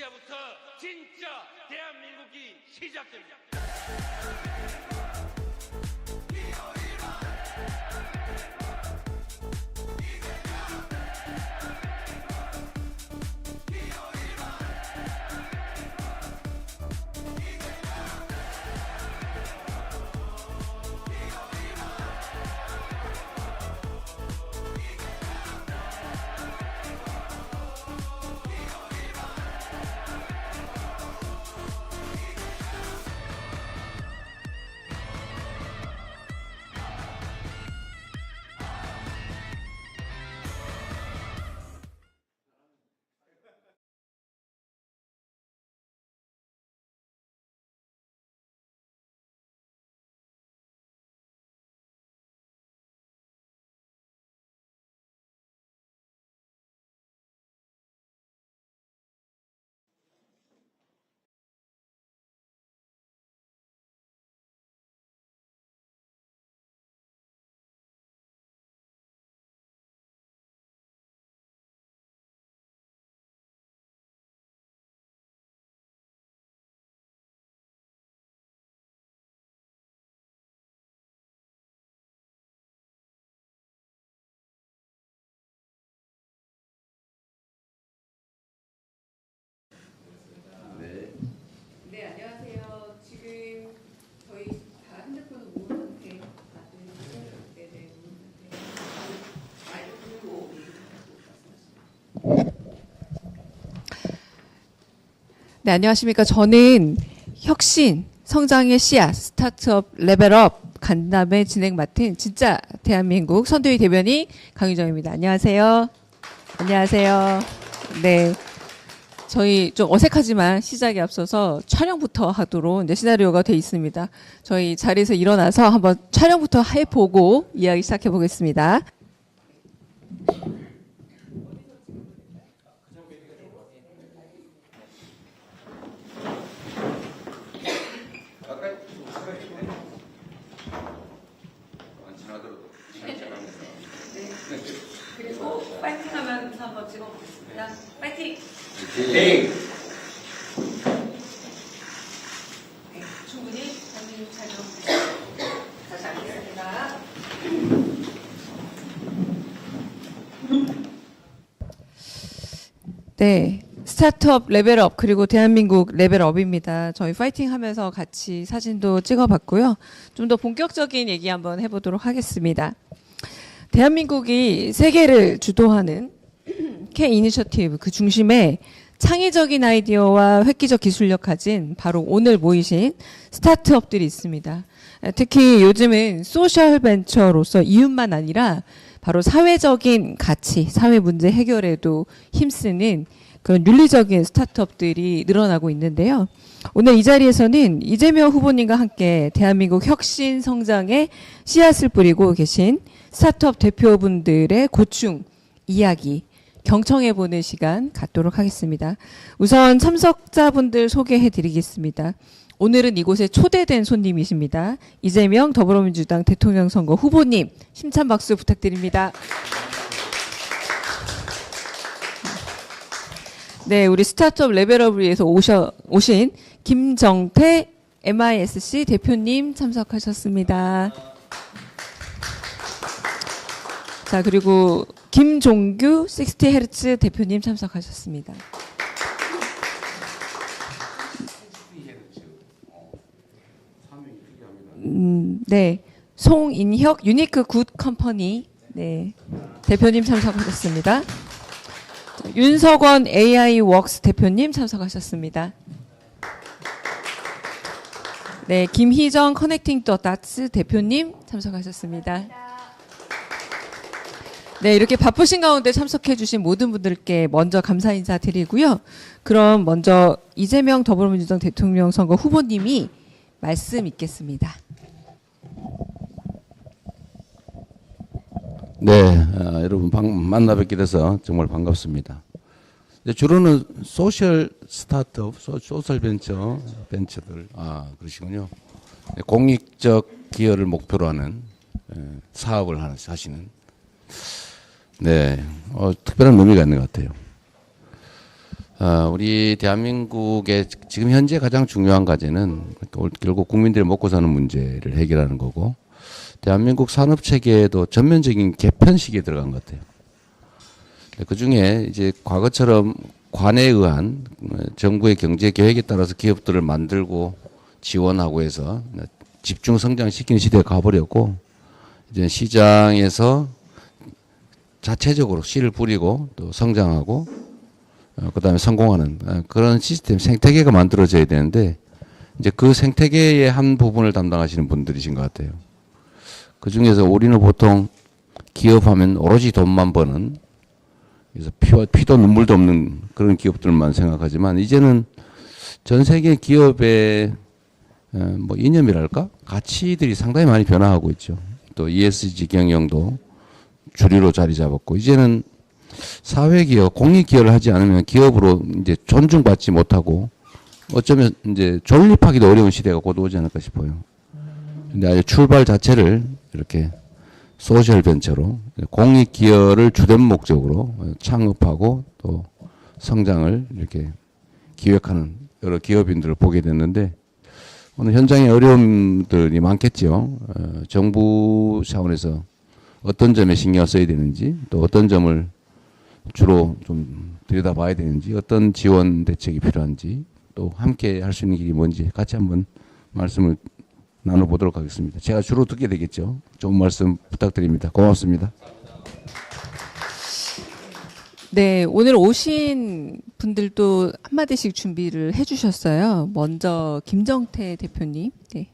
이제부터 진짜 대한민국이 시작됩니다. 네, 안녕하세요. 지금 저희 다 핸드폰을 모은 상태. 네네, 모은 상태. 마이크 들고 말씀하시죠. 네, 안녕하십니까. 저는 혁신, 성장의 씨앗, 스타트업 레벨업 간담회 진행 맡은 진짜 대한민국 선도위 대변인 강유정입니다. 안녕하세요. 안녕하세요. 네. 저희 좀 어색하지만 시작에 앞서서 촬영부터 하도록 이제 시나리오가 돼 있습니다. 저희 자리에서 일어나서 한번 촬영부터 해보고 이야기 시작해 보겠습니다. 그리고 파이팅 하면서 한번 찍어보겠습니다. 파이팅! 네, 충분히 장님 촬영 다시 하겠습니다. 네, 스타트업 레벨업 그리고 대한민국 레벨업입니다. 저희 파이팅 하면서 같이 사진도 찍어봤고요. 좀 더 본격적인 얘기 한번 해보도록 하겠습니다. 대한민국이 세계를 주도하는 K 이니셔티브 그 중심에 창의적인 아이디어와 획기적 기술력 가진 바로 오늘 모이신 스타트업들이 있습니다. 특히 요즘은 소셜 벤처로서 이윤만 아니라 바로 사회적인 가치, 사회 문제 해결에도 힘쓰는 그런 윤리적인 스타트업들이 늘어나고 있는데요. 오늘 이 자리에서는 이재명 후보님과 함께 대한민국 혁신 성장에 씨앗을 뿌리고 계신 스타트업 대표분들의 고충, 이야기, 경청해보는 시간 갖도록 하겠습니다. 우선 참석자분들 소개해드리겠습니다. 오늘은 이곳에 초대된 손님이십니다. 이재명 더불어민주당 대통령 선거 후보님 힘찬 박수 부탁드립니다. 네, 우리 스타트업 레벨업을 위해서 오신 김정태 MISC 대표님 참석하셨습니다. 자, 그리고 김종규 60Hz 대표님 참석하셨습니다. 네, 송인혁 유니크 굿 컴퍼니 네, 대표님 참석하셨습니다. 자, 윤석원 AI 웍스 대표님 참석하셨습니다. 네, 김희정 커넥팅 더 닷스 대표님 참석하셨습니다. 네, 이렇게 바쁘신 가운데 참석해 주신 모든 분들께 먼저 감사 인사 드리고요. 그럼 먼저 이재명 더불어민주당 대통령 선거 후보님이 말씀 있겠습니다. 네, 여러분 만나 뵙게 돼서 정말 반갑습니다. 주로는 소셜 스타트업, 소셜 벤처들, 그러시군요. 공익적 기여를 목표로 하는 사업을 하시는, 네, 특별한 의미가 있는 것 같아요. 우리 대한민국의 지금 현재 가장 중요한 과제는 결국 국민들이 먹고 사는 문제를 해결하는 거고, 대한민국 산업 체계에도 전면적인 개편 시기에 들어간 것 같아요. 그 중에 이제 과거처럼 관에 의한 정부의 경제 계획에 따라서 기업들을 만들고 지원하고 해서 집중 성장시키는 시대에 가버렸고, 이제 시장에서 자체적으로 씨를 뿌리고 또 성장하고 그다음에 성공하는 그런 시스템 생태계가 만들어져야 되는데, 이제 그 생태계의 한 부분을 담당하시는 분들이신 것 같아요. 그 중에서 우리는 보통 기업하면 오로지 돈만 버는, 그래서 피도 눈물도 없는 그런 기업들만 생각하지만, 이제는 전 세계 기업의 뭐 이념이랄까? 가치들이 상당히 많이 변화하고 있죠. 또 ESG 경영도 주류로 자리 잡았고, 이제는 사회기업, 공익기업을 하지 않으면 기업으로 이제 존중받지 못하고, 어쩌면 이제 존립하기도 어려운 시대가 곧 오지 않을까 싶어요. 근데 아예 출발 자체를 이렇게 소셜 벤처로 공익기업을 주된 목적으로 창업하고 또 성장을 이렇게 기획하는 여러 기업인들을 보게 됐는데, 오늘 현장에 어려움들이 많겠죠. 정부 차원에서 어떤 점에 신경을 써야 되는지, 또 어떤 점을 주로 좀 들여다봐야 되는지, 어떤 지원 대책이 필요한지, 또 함께 할 수 있는 길이 뭔지 같이 한번 말씀을 나눠보도록 하겠습니다. 제가 주로 듣게 되겠죠. 좋은 말씀 부탁드립니다. 고맙습니다. 네, 오늘 오신 분들도 한마디씩 준비를 해주셨어요. 먼저 김정태 대표님. 네.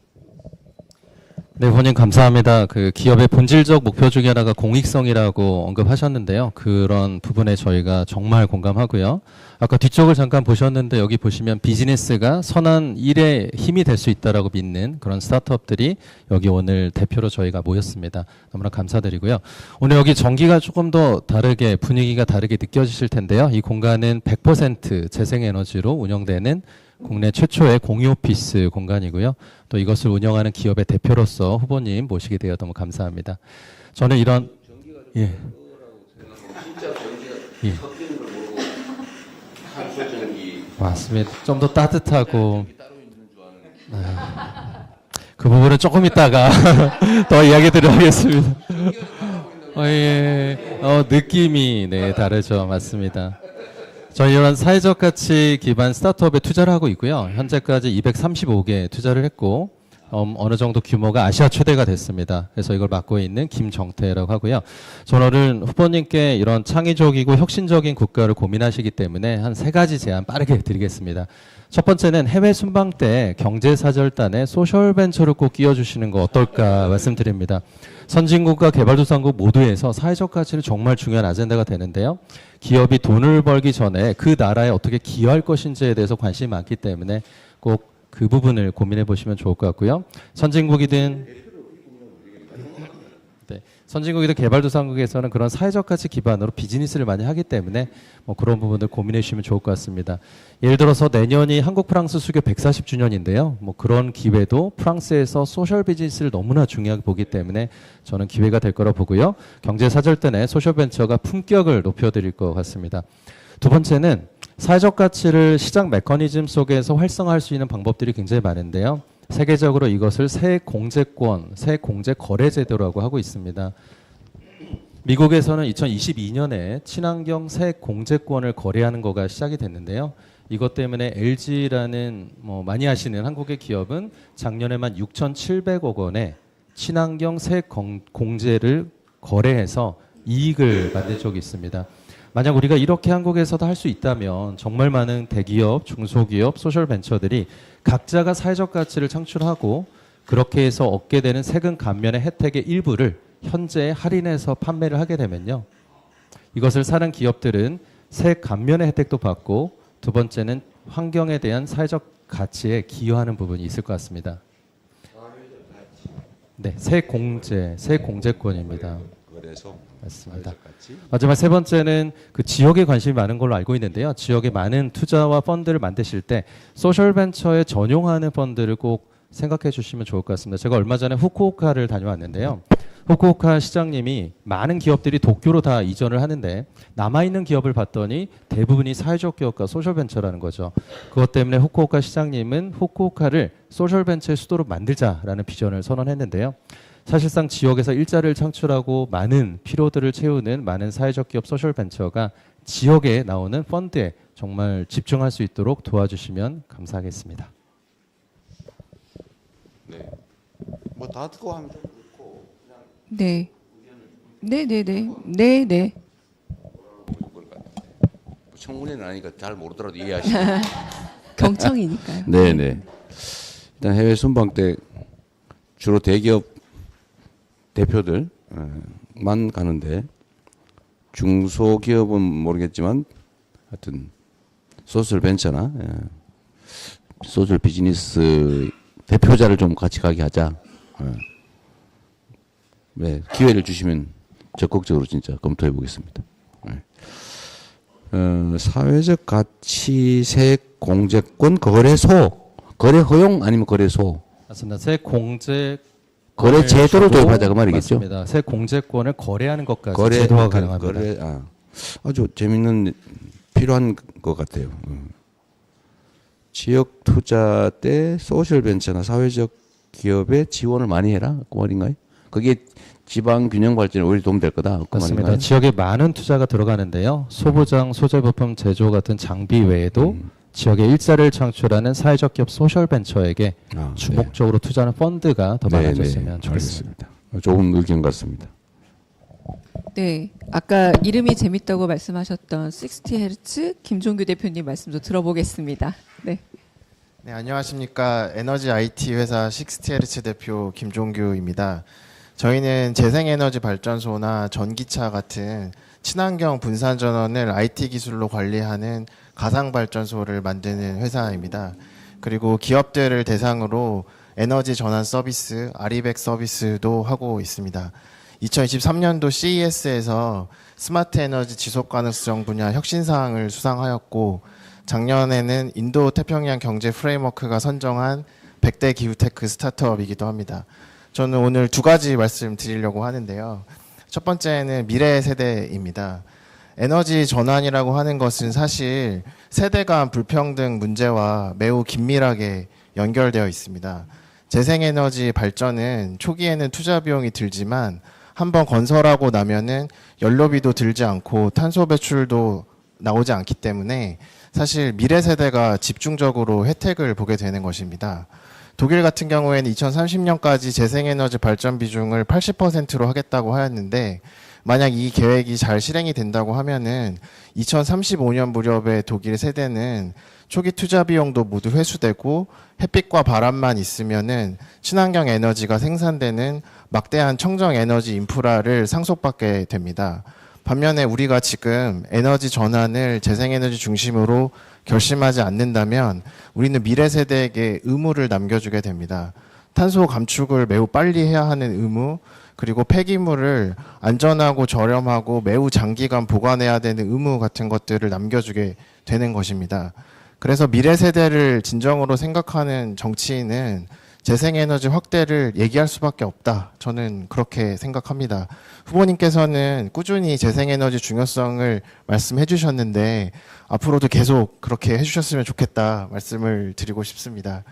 네, 본인 감사합니다. 그 기업의 본질적 목표 중에 하나가 공익성이라고 언급하셨는데요. 그런 부분에 저희가 정말 공감하고요. 아까 뒤쪽을 잠깐 보셨는데, 여기 보시면 비즈니스가 선한 일에 힘이 될 수 있다라고 믿는 그런 스타트업들이 여기 오늘 대표로 저희가 모였습니다. 너무나 감사드리고요. 오늘 여기 전기가 조금 더 다르게, 분위기가 다르게 느껴지실 텐데요. 이 공간은 100% 재생에너지로 운영되는 국내 최초의 공유 오피스 공간이고요. 또 이것을 운영하는 기업의 대표로서 후보님 모시게 되어 너무 감사합니다. 저는 이런 예. 예. 맞습니다. 좀 더 따뜻하고 그 부분은 조금 이따가 더 이야기 드리겠습니다. 예. 느낌이 네 다르죠. 맞습니다. 저희 이런 사회적 가치 기반 스타트업에 투자를 하고 있고요. 현재까지 235개 투자를 했고, 어느 정도 규모가 아시아 최대가 됐습니다. 그래서 이걸 맡고 있는 김정태라고 하고요. 저는 오늘 후보님께 이런 창의적이고 혁신적인 국가를 고민하시기 때문에 한 3가지 제안 빠르게 드리겠습니다. 첫 번째는 해외 순방 때 경제사절단에 소셜벤처를 꼭 끼워주시는 거 어떨까 말씀드립니다. 선진국과 개발도상국 모두에서 사회적 가치는 정말 중요한 아젠다가 되는데요. 기업이 돈을 벌기 전에 그 나라에 어떻게 기여할 것인지에 대해서 관심이 많기 때문에 꼭 그 부분을 고민해 보시면 좋을 것 같고요. 선진국이든 개발도상국에서는 그런 사회적 가치 기반으로 비즈니스를 많이 하기 때문에 뭐 그런 부분들 고민해 주시면 좋을 것 같습니다. 예를 들어서 내년이 한국 프랑스 수교 140주년인데요. 뭐 그런 기회도 프랑스에서 소셜 비즈니스를 너무나 중요하게 보기 때문에 저는 기회가 될 거라 보고요. 경제사절단 내 소셜 벤처가 품격을 높여드릴 것 같습니다. 두 번째는 사회적 가치를 시장 메커니즘 속에서 활성화할 수 있는 방법들이 굉장히 많은데요. 세계적으로 이것을 세액공제권, 세액공제거래제도라고 하고 있습니다. 미국에서는 2022년에 친환경 세액공제권을 거래하는 거가 시작이 됐는데요. 이것 때문에 LG라는 많이 아시는 한국의 기업은 작년에만 6,700억 원의 친환경 세액공제를 거래해서 이익을 만든 적이 있습니다. 만약 우리가 이렇게 한국에서도 할 수 있다면 정말 많은 대기업, 중소기업, 소셜벤처들이 각자가 사회적 가치를 창출하고 그렇게 해서 얻게 되는 세금 감면의 혜택의 일부를 현재 할인해서 판매를 하게 되면요. 이것을 사는 기업들은 세액 감면의 혜택도 받고, 두 번째는 환경에 대한 사회적 가치에 기여하는 부분이 있을 것 같습니다. 네, 세액공제권입니다. 그래서 맞습니다. 마지막 세 번째는 그 지역에 관심이 많은 걸로 알고 있는데요. 지역에 많은 투자와 펀드를 만드실 때 소셜벤처에 전용하는 펀드를 꼭 생각해 주시면 좋을 것 같습니다. 제가 얼마 전에 후쿠오카를 다녀왔는데요. 후쿠오카 시장님이 많은 기업들이 도쿄로 다 이전을 하는데 남아있는 기업을 봤더니 대부분이 사회적 기업과 소셜벤처라는 거죠. 그것 때문에 후쿠오카 시장님은 후쿠오카를 소셜벤처의 수도로 만들자라는 비전을 선언했는데요. 사실상 지역에서 일자리를 창출하고 많은 필요들을 채우는 많은 사회적 기업 소셜벤처가 지역에 나오는 펀드에 정말 집중할 수 있도록 도와주시면 감사하겠습니다. 네. 뭐 다 듣고 하면 좀 그렇고 그냥 네. 네네네. 네네. 청문회는 아니니까 잘 모르더라도 이해하시고. 경청이니까요. 네네. 일단 해외 순방 때 주로 대기업 대표들만 가는데 중소기업은 모르겠지만 하여튼 소셜 벤처나 소셜 비즈니스 대표자를 좀 같이 가게 하자. 네, 기회를 주시면 적극적으로 진짜 검토해 보겠습니다. 사회적 가치 세액 공제권 거래소, 거래 허용 아니면 거래소. 맞습니다. 세 공제 거래 제도를 도입하자 그 말이겠죠. 맞습니다. 세 공제권을 거래하는 것까지 거래 제도가 가능합니다. 아주 재밌는 필요한 것 같아요. 지역 투자 때 소셜 벤처나 사회적 기업에 지원을 많이 해라 그 말인가요? 그게 지방 균형 발전에 오히려 도움될 거다 그 맞습니다. 말인가요? 지역에 많은 투자가 들어가는데요. 소부장, 소재부품 제조 같은 장비 외에도 지역에 일자리를 창출하는 사회적 기업 소셜벤처에게 주목적으로 투자하는 펀드가 더 많아졌으면 좋겠습니다. 알겠습니다. 좋은 의견 같습니다. 네. 아까 이름이 재밌다고 말씀하셨던 60Hz 김종규 대표님 말씀도 들어보겠습니다. 네. 네, 안녕하십니까. 에너지 IT 회사 60Hz 대표 김종규입니다. 저희는 재생에너지 발전소나 전기차 같은 친환경 분산 전원을 IT 기술로 관리하는 가상 발전소를 만드는 회사입니다. 그리고 기업들을 대상으로 에너지 전환 서비스, 아리백 서비스도 하고 있습니다. 2023년도 CES에서 스마트 에너지 지속 가능성 분야 혁신상을 수상하였고, 작년에는 인도 태평양 경제 프레임워크가 선정한 100대 기후테크 스타트업이기도 합니다. 저는 오늘 두 가지 말씀드리려고 하는데요. 첫 번째는 미래 세대입니다. 에너지 전환이라고 하는 것은 사실 세대 간 불평등 문제와 매우 긴밀하게 연결되어 있습니다. 재생에너지 발전은 초기에는 투자 비용이 들지만 한번 건설하고 나면은 연료비도 들지 않고 탄소 배출도 나오지 않기 때문에 사실 미래 세대가 집중적으로 혜택을 보게 되는 것입니다. 독일 같은 경우에는 2030년까지 재생에너지 발전 비중을 80%로 하겠다고 하였는데, 만약 이 계획이 잘 실행이 된다고 하면은 2035년 무렵에 독일 세대는 초기 투자 비용도 모두 회수되고 햇빛과 바람만 있으면은 친환경 에너지가 생산되는 막대한 청정 에너지 인프라를 상속받게 됩니다. 반면에 우리가 지금 에너지 전환을 재생에너지 중심으로 결심하지 않는다면 우리는 미래 세대에게 의무를 남겨주게 됩니다. 탄소 감축을 매우 빨리 해야 하는 의무, 그리고 폐기물을 안전하고 저렴하고 매우 장기간 보관해야 되는 의무 같은 것들을 남겨주게 되는 것입니다. 그래서 미래 세대를 진정으로 생각하는 정치인은 재생에너지 확대를 얘기할 수밖에 없다. 저는 그렇게 생각합니다. 후보님께서는 꾸준히 재생에너지 중요성을 말씀해 주셨는데 앞으로도 계속 그렇게 해주셨으면 좋겠다 말씀을 드리고 싶습니다.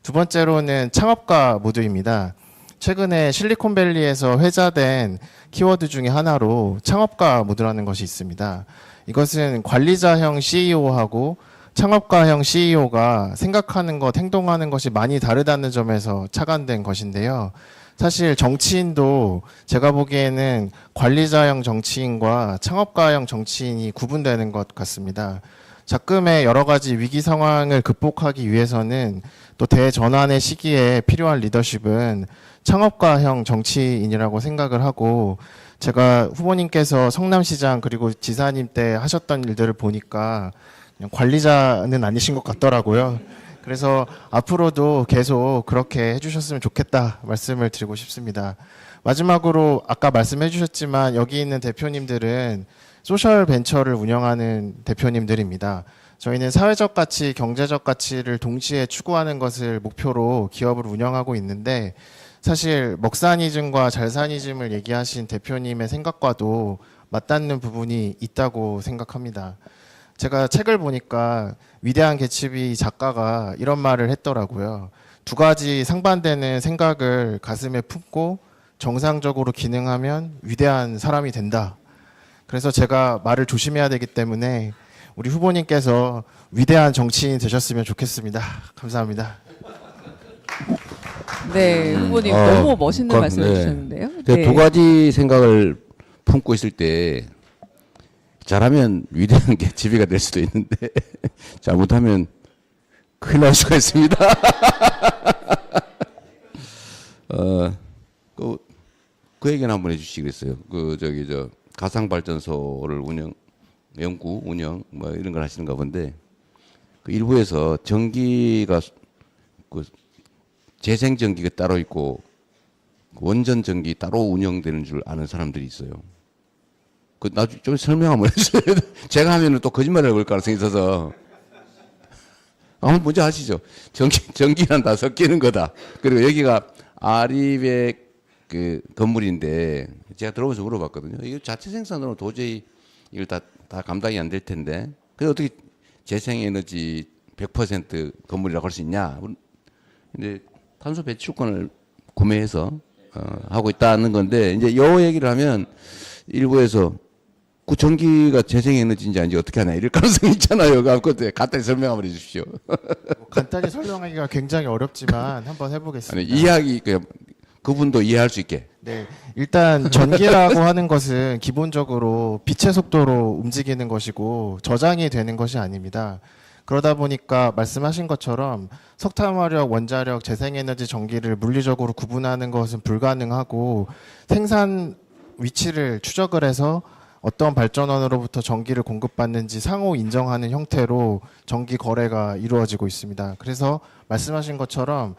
두 번째로는 창업가 모두입니다. 최근에 실리콘밸리에서 회자된 키워드 중에 하나로 창업가 모드라는 것이 있습니다. 이것은 관리자형 CEO하고 창업가형 CEO가 생각하는 것, 행동하는 것이 많이 다르다는 점에서 착안된 것인데요. 사실 정치인도 제가 보기에는 관리자형 정치인과 창업가형 정치인이 구분되는 것 같습니다. 작금의 여러 가지 위기 상황을 극복하기 위해서는 또 대전환의 시기에 필요한 리더십은 창업가형 정치인이라고 생각을 하고, 제가 후보님께서 성남시장 그리고 지사님 때 하셨던 일들을 보니까 그냥 관리자는 아니신 것 같더라고요. 그래서 앞으로도 계속 그렇게 해주셨으면 좋겠다 말씀을 드리고 싶습니다. 마지막으로 아까 말씀해 주셨지만 여기 있는 대표님들은 소셜 벤처를 운영하는 대표님들입니다. 저희는 사회적 가치, 경제적 가치를 동시에 추구하는 것을 목표로 기업을 운영하고 있는데, 사실 먹사니즘과 잘사니즘을 얘기하신 대표님의 생각과도 맞닿는 부분이 있다고 생각합니다. 제가 책을 보니까 위대한 개츠비 작가가 이런 말을 했더라고요. 두 가지 상반되는 생각을 가슴에 품고 정상적으로 기능하면 위대한 사람이 된다. 그래서 제가 말을 조심해야 되기 때문에 우리 후보님께서 위대한 정치인 되셨으면 좋겠습니다. 감사합니다. 네, 후보님 아, 너무 멋있는 말씀을 네. 해주셨는데요. 그 두 가지 생각을 품고 있을 때 잘하면 위대한 게 지비가 될 수도 있는데 잘못하면 큰일 날 수가 있습니다. 그 얘기는 한번 해주시겠어요? 가상 발전소를 연구, 운영 뭐 이런 걸 하시는가 본데 그 일부에서 전기가 그 재생 전기가 따로 있고 원전 전기 따로 운영되는 줄 아는 사람들이 있어요. 그 나중에 좀 설명 한번 해주세요. 제가 하면은 또 거짓말을 해볼 가능성이 있어서. 한번 먼저 하시죠. 전기란 다 섞이는 거다. 그리고 여기가 아리백 그 건물인데 제가 들어오면서 물어봤거든요. 이거 자체 생산으로 도저히 이걸 다 감당이 안 될 텐데. 그래서 어떻게 재생에너지 100% 건물이라고 할 수 있냐. 근데 탄소 배출권을 구매해서 하고 있다는 건데 이제 요 얘기를 하면 일부에서 그 전기가 재생에너지인지 아닌지 어떻게 하냐 이럴 가능성이 있잖아요. 그때 간단히 설명 한번 해주십시오. 간단히 설명하기가 굉장히 어렵지만 한번 해보겠습니다. 아니, 이해하기 그분도 이해할 수 있게. 네, 일단 전기라고 하는 것은 기본적으로 빛의 속도로 움직이는 것이고 저장이 되는 것이 아닙니다. 그러다 보니까 말씀하신 것처럼 석탄화력, 원자력, 재생에너지, 전기를 물리적으로 구분하는 것은 불가능하고 생산 위치를 추적을 해서 어떤 발전원으로부터 전기를 공급받는지 상호 인정하는 형태로 전기 거래가 이루어지고 있습니다. 그래서 말씀하신 것처럼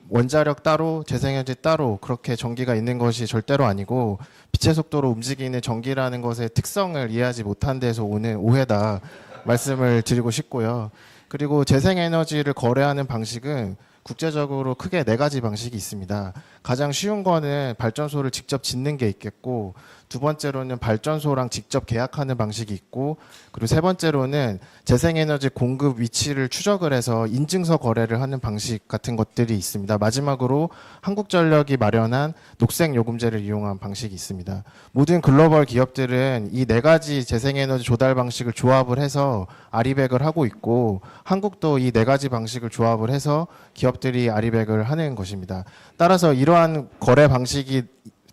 원자력 따로 재생에너지 따로 그렇게 전기가 있는 것이 절대로 아니고 빛의 속도로 움직이는 전기라는 것의 특성을 이해하지 못한 데서 오는 오해다 말씀을 드리고 싶고요. 그리고 재생에너지를 거래하는 방식은 국제적으로 크게 4가지 방식이 있습니다. 가장 쉬운 거는 발전소를 직접 짓는 게 있겠고, 두 번째로는 발전소랑 직접 계약하는 방식이 있고, 그리고 세 번째로는 재생에너지 공급 위치를 추적을 해서 인증서 거래를 하는 방식 같은 것들이 있습니다. 마지막으로 한국전력이 마련한 녹색요금제를 이용한 방식이 있습니다. 모든 글로벌 기업들은 이 4가지 재생에너지 조달 방식을 조합을 해서 아리백을 하고 있고, 한국도 이 4가지 방식을 조합을 해서 기업들이 아리백을 하는 것입니다. 따라서 이러한 거래 방식이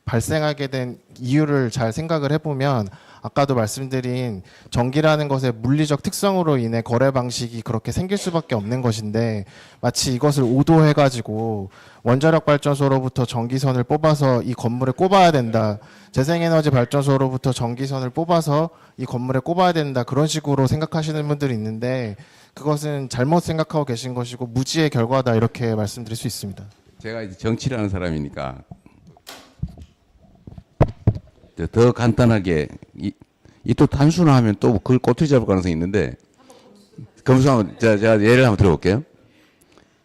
발생하게 된 이유를 잘 생각을 해보면 아까도 말씀드린 전기라는 것의 물리적 특성으로 인해 거래 방식이 그렇게 생길 수밖에 없는 것인데 마치 이것을 오도해가지고 원자력 발전소로부터 전기선을 뽑아서 이 건물에 꼽아야 된다. 재생에너지 발전소로부터 전기선을 뽑아서 이 건물에 꼽아야 된다. 그런 식으로 생각하시는 분들이 있는데 그것은 잘못 생각하고 계신 것이고 무지의 결과다 이렇게 말씀드릴 수 있습니다. 제가 이제 정치를 하는 사람이니까 더 간단하게 이 또 단순화하면 또 그걸 꼬투리 잡을 가능성이 있는데 검수하면 제가 예를 한번 들어볼게요.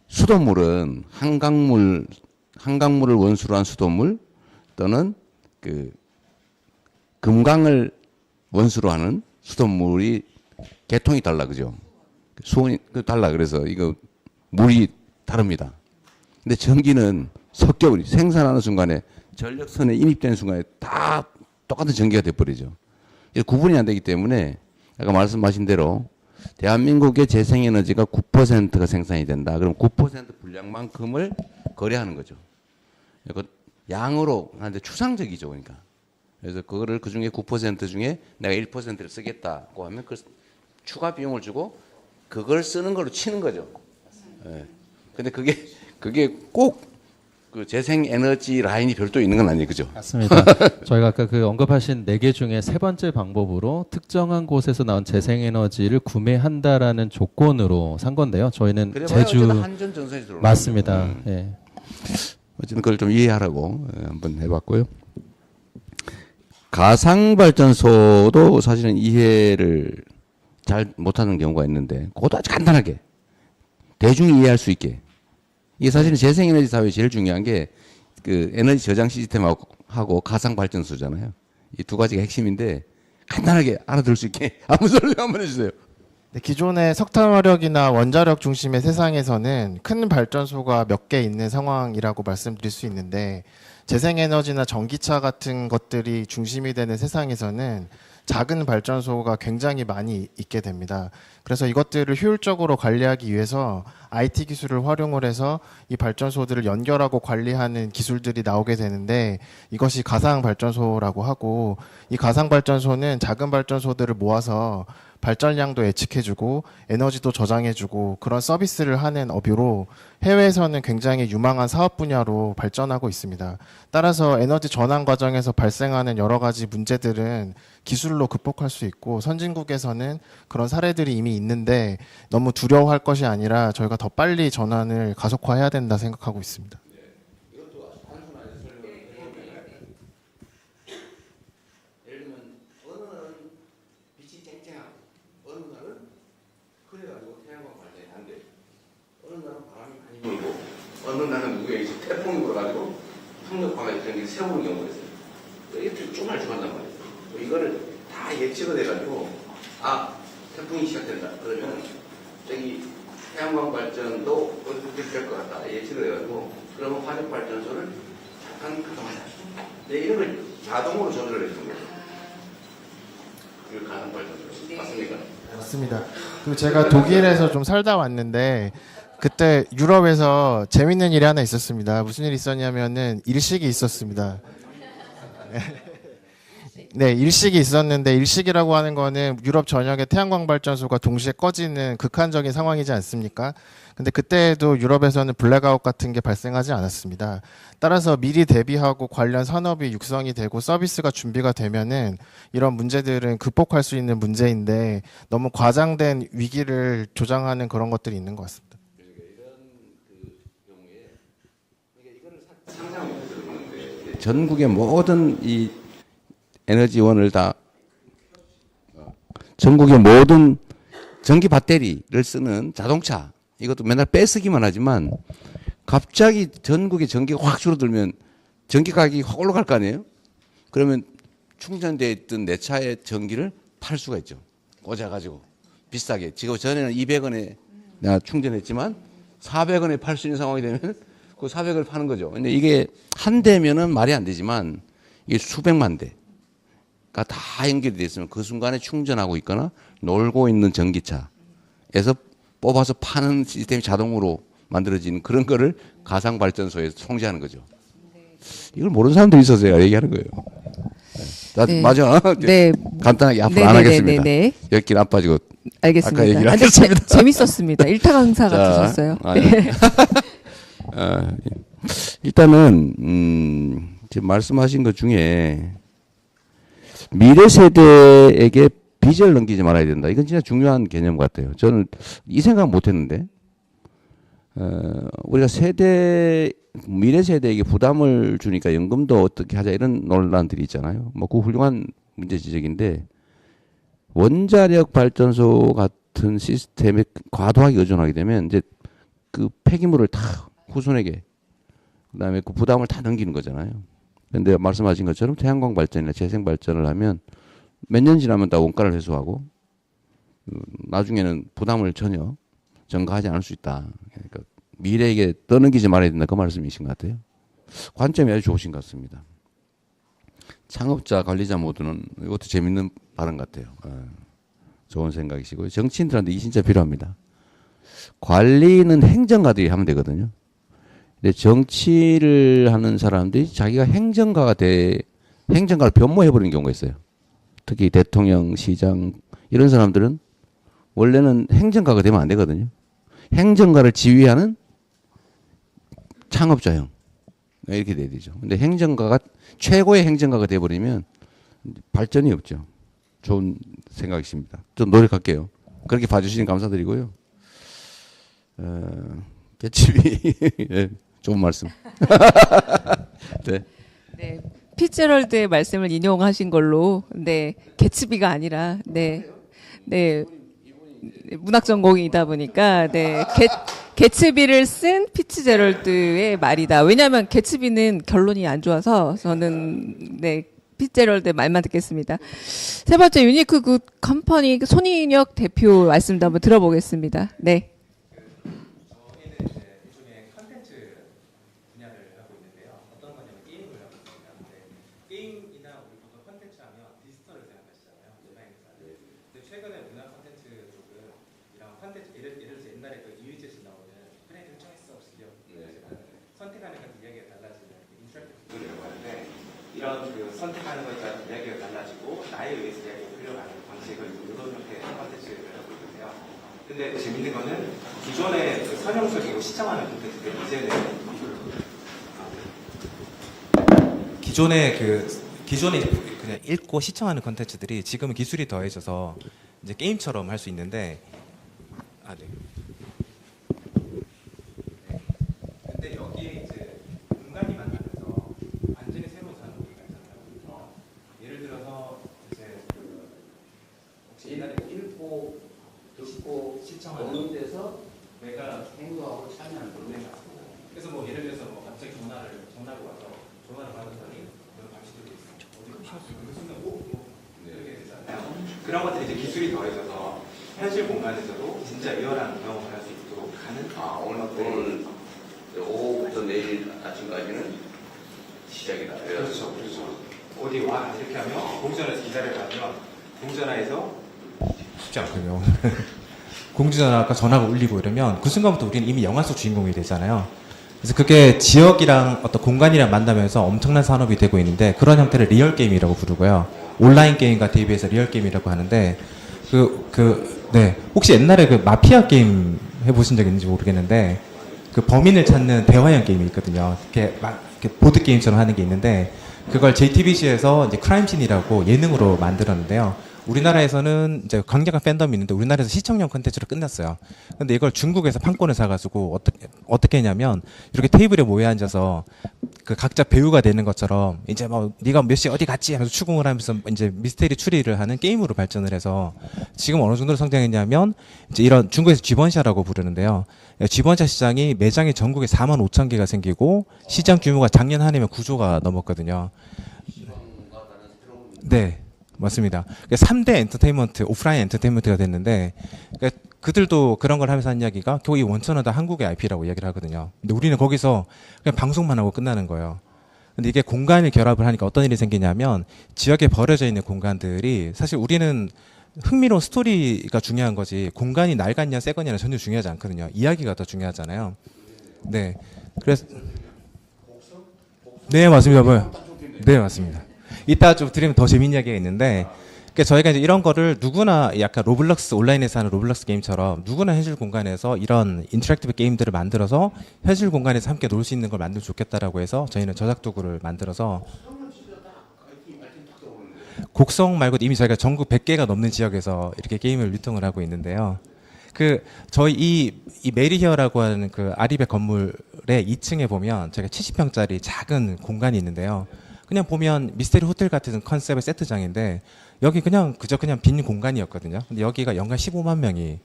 수돗물은 한강물을 원수로 한 수돗물 또는 그 금강을 원수로 하는 수돗물이 계통이 달라 그죠? 수온이 달라 그래서 이거 물이 다릅니다. 근데 전기는 섞여버리 생산하는 순간에 전력선에 인입되는 순간에 다 똑같은 전기가 돼버리죠. 구분이 안 되기 때문에 아까 말씀하신 대로 대한민국의 재생에너지가 9%가 생산이 된다. 그럼 9% 분량만큼을 거래하는 거죠. 양으로 하는데 추상적이죠. 그러니까. 그래서 그거를 그 중에 9% 중에 내가 1%를 쓰겠다고 하면 그 추가 비용을 주고 그걸 쓰는 걸로 치는 거죠. 예. 근데 그게 꼭 그 재생에너지 라인이 별도 있는 건 아니에요. 그죠? 맞습니다. 저희가 아까 그 언급하신 4개 중에 세 번째 방법으로 특정한 곳에서 나온 재생에너지를 구매한다라는 조건으로 산 건데요. 저희는 제주 한전 전선이 들어오는 맞습니다. 예. 어쨌든 그걸 좀 이해하라고 한번 해봤고요. 가상 발전소도 사실은 이해를 잘 못하는 경우가 있는데 그것도 아주 간단하게 대중이 이해할 수 있게 이게 사실은 재생에너지 사회에 제일 중요한 게 그 에너지 저장 시스템하고 가상 발전소잖아요. 이 두 가지가 핵심인데 간단하게 알아들을 수 있게 아무 설명 한번 해주세요. 네, 기존의 석탄화력이나 원자력 중심의 세상에서는 큰 발전소가 몇 개 있는 상황이라고 말씀드릴 수 있는데 재생에너지나 전기차 같은 것들이 중심이 되는 세상에서는 작은 발전소가 굉장히 많이 있게 됩니다. 그래서 이것들을 효율적으로 관리하기 위해서 IT 기술을 활용을 해서 이 발전소들을 연결하고 관리하는 기술들이 나오게 되는데 이것이 가상 발전소라고 하고 이 가상 발전소는 작은 발전소들을 모아서 발전량도 예측해주고 에너지도 저장해주고 그런 서비스를 하는 업으로 해외에서는 굉장히 유망한 사업 분야로 발전하고 있습니다. 따라서 에너지 전환 과정에서 발생하는 여러 가지 문제들은 기술로 극복할 수 있고 선진국에서는 그런 사례들이 이미 있는데 너무 두려워할 것이 아니라 저희가 더 빨리 전환을 가속화해야 된다 생각하고 있습니다. 예를 들면 어느 날은 빛이 쨍쨍하고 어느 날은 그래가지고 태양광 발전이 안 돼. 어느 날은 바람이 많이 불고 어느 날은 누구에 이제 태풍이 불어가지고 풍력방에 그런 게 세우는 경우가 있어요. 이게 쭈말쭈말단 말이에요. 이거를 다 예측을 해가지고 아 태풍이 시작된다. 그러면 저기 태양광 발전도 어떻게 될 것 같다. 예측을 해가지고 그러면 화력 발전소를 잠깐 가동하자. 네, 이런 걸 자동으로 조절을 해주는 거죠. 그 가상 발전소 맞습니까? 맞습니다. 그리고 제가 독일에서 좀 살다 왔는데 그때 유럽에서 재밌는 일이 하나 있었습니다. 무슨 일이 있었냐면은 일식이 있었습니다. 네, 일식이 있었는데 일식이라고 하는 거는 유럽 전역의 태양광 발전소가 동시에 꺼지는 극한적인 상황이지 않습니까? 근데 그때도 유럽에서는 블랙아웃 같은 게 발생하지 않았습니다. 따라서 미리 대비하고 관련 산업이 육성이 되고 서비스가 준비가 되면은 이런 문제들은 극복할 수 있는 문제인데 너무 과장된 위기를 조장하는 그런 것들이 있는 것 같습니다. 상상을 못해서 전국의 모든 이 에너지원을 다 전국의 모든 전기 배터리를 쓰는 자동차 이것도 맨날 빼쓰기만 하지만 갑자기 전국의 전기가 확 줄어들면 전기 가격이 확 올라갈 거 아니에요? 그러면 충전되어 있던 내 차의 전기를 팔 수가 있죠. 꽂아가지고 비싸게. 지금 전에는 200원에 내가 충전했지만 400원에 팔 수 있는 상황이 되면 그 400원을 파는 거죠. 근데 이게 한 대면은 말이 안 되지만 이게 수백만 대가 다 연결이 되어 있으면 그 순간에 충전하고 있거나 놀고 있는 전기차에서 뽑아서 파는 시스템이 자동으로 만들어지는 그런 거를 가상 발전소에서 통제하는 거죠. 이걸 모르는 사람들이 있어서 제가 얘기하는 거예요. 네. 맞아. 네. 간단하게 앞으로 안 하겠습니다. 네. 열 안 빠지고. 알겠습니다. 아까 얘기를 근데 재밌었습니다. 일타 강사 자, 같으셨어요. 네. 일단은 지금 말씀하신 것 중에 미래 세대에게 빚을 넘기지 말아야 된다. 이건 진짜 중요한 개념 같아요. 저는 이 생각 못 했는데, 우리가 미래 세대에게 부담을 주니까 연금도 어떻게 하자 이런 논란들이 있잖아요. 뭐, 그 훌륭한 문제 지적인데, 원자력 발전소 같은 시스템에 과도하게 의존하게 되면 이제 그 폐기물을 다 후손에게, 그 다음에 그 부담을 다 넘기는 거잖아요. 근데 말씀하신 것처럼 태양광 발전이나 재생 발전을 하면 몇 년 지나면 다 원가를 회수하고 나중에는 부담을 전혀 전가하지 않을 수 있다. 그러니까 미래에게 떠넘기지 말아야 된다. 그 말씀이신 것 같아요. 관점이 아주 좋으신 것 같습니다. 창업자, 관리자 모두는 이것도 재밌는 발언 같아요. 좋은 생각이시고요. 정치인들한테 이게 진짜 필요합니다. 관리는 행정가들이 하면 되거든요. 근데 정치를 하는 사람들이 자기가 행정가를 변모해버리는 경우가 있어요. 특히 대통령, 시장 이런 사람들은 원래는 행정가가 되면 안 되거든요. 행정가를 지휘하는 창업자형 이렇게 돼야 되죠. 근데 최고의 행정가가 돼버리면 발전이 없죠. 좋은 생각이십니다. 좀 노력할게요. 그렇게 봐주시니 감사드리고요. 개츠비 네, 좋은 말씀. 네. 네. 피츠제럴드의 말씀을 인용하신 걸로, 네, 개츠비가 아니라, 네, 네, 문학 전공이다 보니까, 네, 개츠비를 쓴 피츠제럴드의 말이다. 왜냐하면 개츠비는 결론이 안 좋아서 저는 네 피츠제럴드 말만 듣겠습니다. 세 번째 유니크 굿 컴퍼니 손인혁 대표 말씀도 한번 들어보겠습니다. 네. 저희는 이제 일종의 컨텐츠 분야를 하고 있는데요. 어떤 거냐면 게임을 하고 있습니다. 근데 게임이나 우리 보통 컨텐츠 하면 디지털을 생각하시잖아요. 온라인에서. 근데 최근에 문화 컨텐츠 쪽은 이런 컨텐츠 예를 들어서 옛날에 그 이휘재시 나오는 그래 결정했어 실력 선택하는 같은 이야기가 달라지는 인터랙티브 구조라고 하는데 이런 그 선택하는 것에 따라 이야기가 달라지고 나에 의해서 이야기가 흘러가는 방식을 이런 형태의 컨텐츠를 하고 있는데요. 근데 재밌는 거는 기존의 그 선형적이고 시청하는 콘텐츠들 이제는 기존에 그냥 읽고 시청하는 콘텐츠들이 지금은 기술이 더해져서 이제 게임처럼 할 수 있는데 네. 근데 여기에 이제 공간이 만나면서 완전히 새로운 산업이 발전하고 예를 들어서 이제 혹시 옛날에 읽고 듣고 시청하는 데서 내가 행동하고 참여하는 거를 그래서 뭐 예를 들어서 뭐 갑자기 전화가 와서 전화를 받았더니 너는 감시되고 있어 어디 그 순간 이렇게 되잖아요. 그런 것들이 이제 기술이 더해져서 현실 공간에서도 진짜 리얼한 경험을 할 수 있도록 하는 오늘 오후부터 내일 아침까지는 시작이다. 그렇죠. 어디 와 이렇게 하면 공전화에서 기다려가면 공전화에서 쉽지 않군요. 공중전화가 전화가 울리고 이러면 그 순간부터 우리는 이미 영화 속 주인공이 되잖아요. 그래서 그게 지역이랑 어떤 공간이랑 만나면서 엄청난 산업이 되고 있는데 그런 형태를 리얼 게임이라고 부르고요. 온라인 게임과 대비해서 리얼 게임이라고 하는데 네. 혹시 옛날에 그 마피아 게임 해보신 적 있는지 모르겠는데 그 범인을 찾는 대화형 게임이 있거든요. 이렇게 보드 게임처럼 하는 게 있는데 그걸 JTBC에서 이제 크라임씬이라고 예능으로 만들었는데요. 우리나라에서는 이제 강력한 팬덤이 있는데 우리나라에서 시청용 콘텐츠로 끝났어요. 근데 이걸 중국에서 판권을 사가지고 어떻게 했냐면 이렇게 테이블에 모여 앉아서 그 각자 배우가 되는 것처럼 이제 뭐 네가 몇 시에 어디 갔지 하면서 추궁을 하면서 이제 미스테리 추리를 하는 게임으로 발전을 해서 지금 어느 정도로 성장했냐면 이제 이런 중국에서 쥐번샤라고 부르는데요. 쥐번샤 시장이 매장이 전국에 45,000개가 생기고 시장 규모가 작년 한 해면 9조가 넘었거든요. 네. 맞습니다. 3대 엔터테인먼트, 오프라인 엔터테인먼트가 됐는데, 그들도 그런 걸 하면서 한 이야기가 결국 이 원천은 다 한국의 IP라고 이야기를 하거든요. 근데 우리는 거기서 그냥 방송만 하고 끝나는 거예요. 근데 이게 공간을 결합을 하니까 어떤 일이 생기냐면, 지역에 버려져 있는 공간들이, 사실 우리는 흥미로운 스토리가 중요한 거지, 공간이 낡았냐, 새거냐는 전혀 중요하지 않거든요. 이야기가 더 중요하잖아요. 네. 그래서, 네, 맞습니다. 네, 맞습니다. 이따 좀 드리면 더 재밌는 이야기가 있는데, 그러니까 저희가 이제 이런 거를 누구나 약간 로블록스, 온라인에서 하는 로블록스 게임처럼 누구나 현실 공간에서 이런 인터랙티브 게임들을 만들어서 현실 공간에서 함께 놀 수 있는 걸 만들면 좋겠다라고 해서 저희는 저작 도구를 만들어서 곡성 말고도 이미 저희가 전국 100개가 넘는 지역에서 이렇게 게임을 유통을 하고 있는데요. 저희 이 메리히어라고 하는 그 아리백 건물의 2층에 보면 저희가 70평짜리 작은 공간이 있는데요. 그냥 보면 미스테리 호텔 같은 컨셉의 세트장인데 여기 그냥 빈 공간이었거든요. 근데 여기가 연간 15만 명이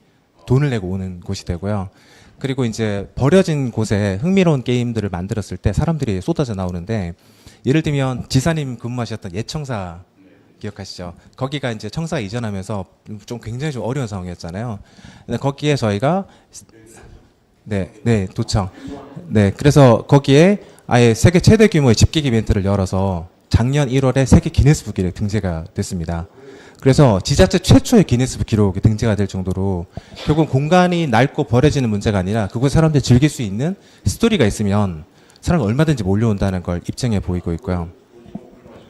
돈을 내고 오는 곳이 되고요. 그리고 이제 버려진 곳에 흥미로운 게임들을 만들었을 때 사람들이 쏟아져 나오는데 예를 들면 지사님 근무하셨던 예청사 기억하시죠? 거기가 이제 청사 이전하면서 좀 굉장히 좀 어려운 상황이었잖아요. 근데 거기에 저희가 도청. 네, 그래서 거기에 아예 세계 최대 규모의 집객 이벤트를 열어서 작년 1월에 세계 기네스북에 등재가 됐습니다. 그래서 지자체 최초의 기네스북 기록에 등재가 될 정도로 결국 공간이 낡고 버려지는 문제가 아니라 그곳에 사람들이 즐길 수 있는 스토리가 있으면 사람이 얼마든지 몰려온다는 걸 입증해 보이고 있고요.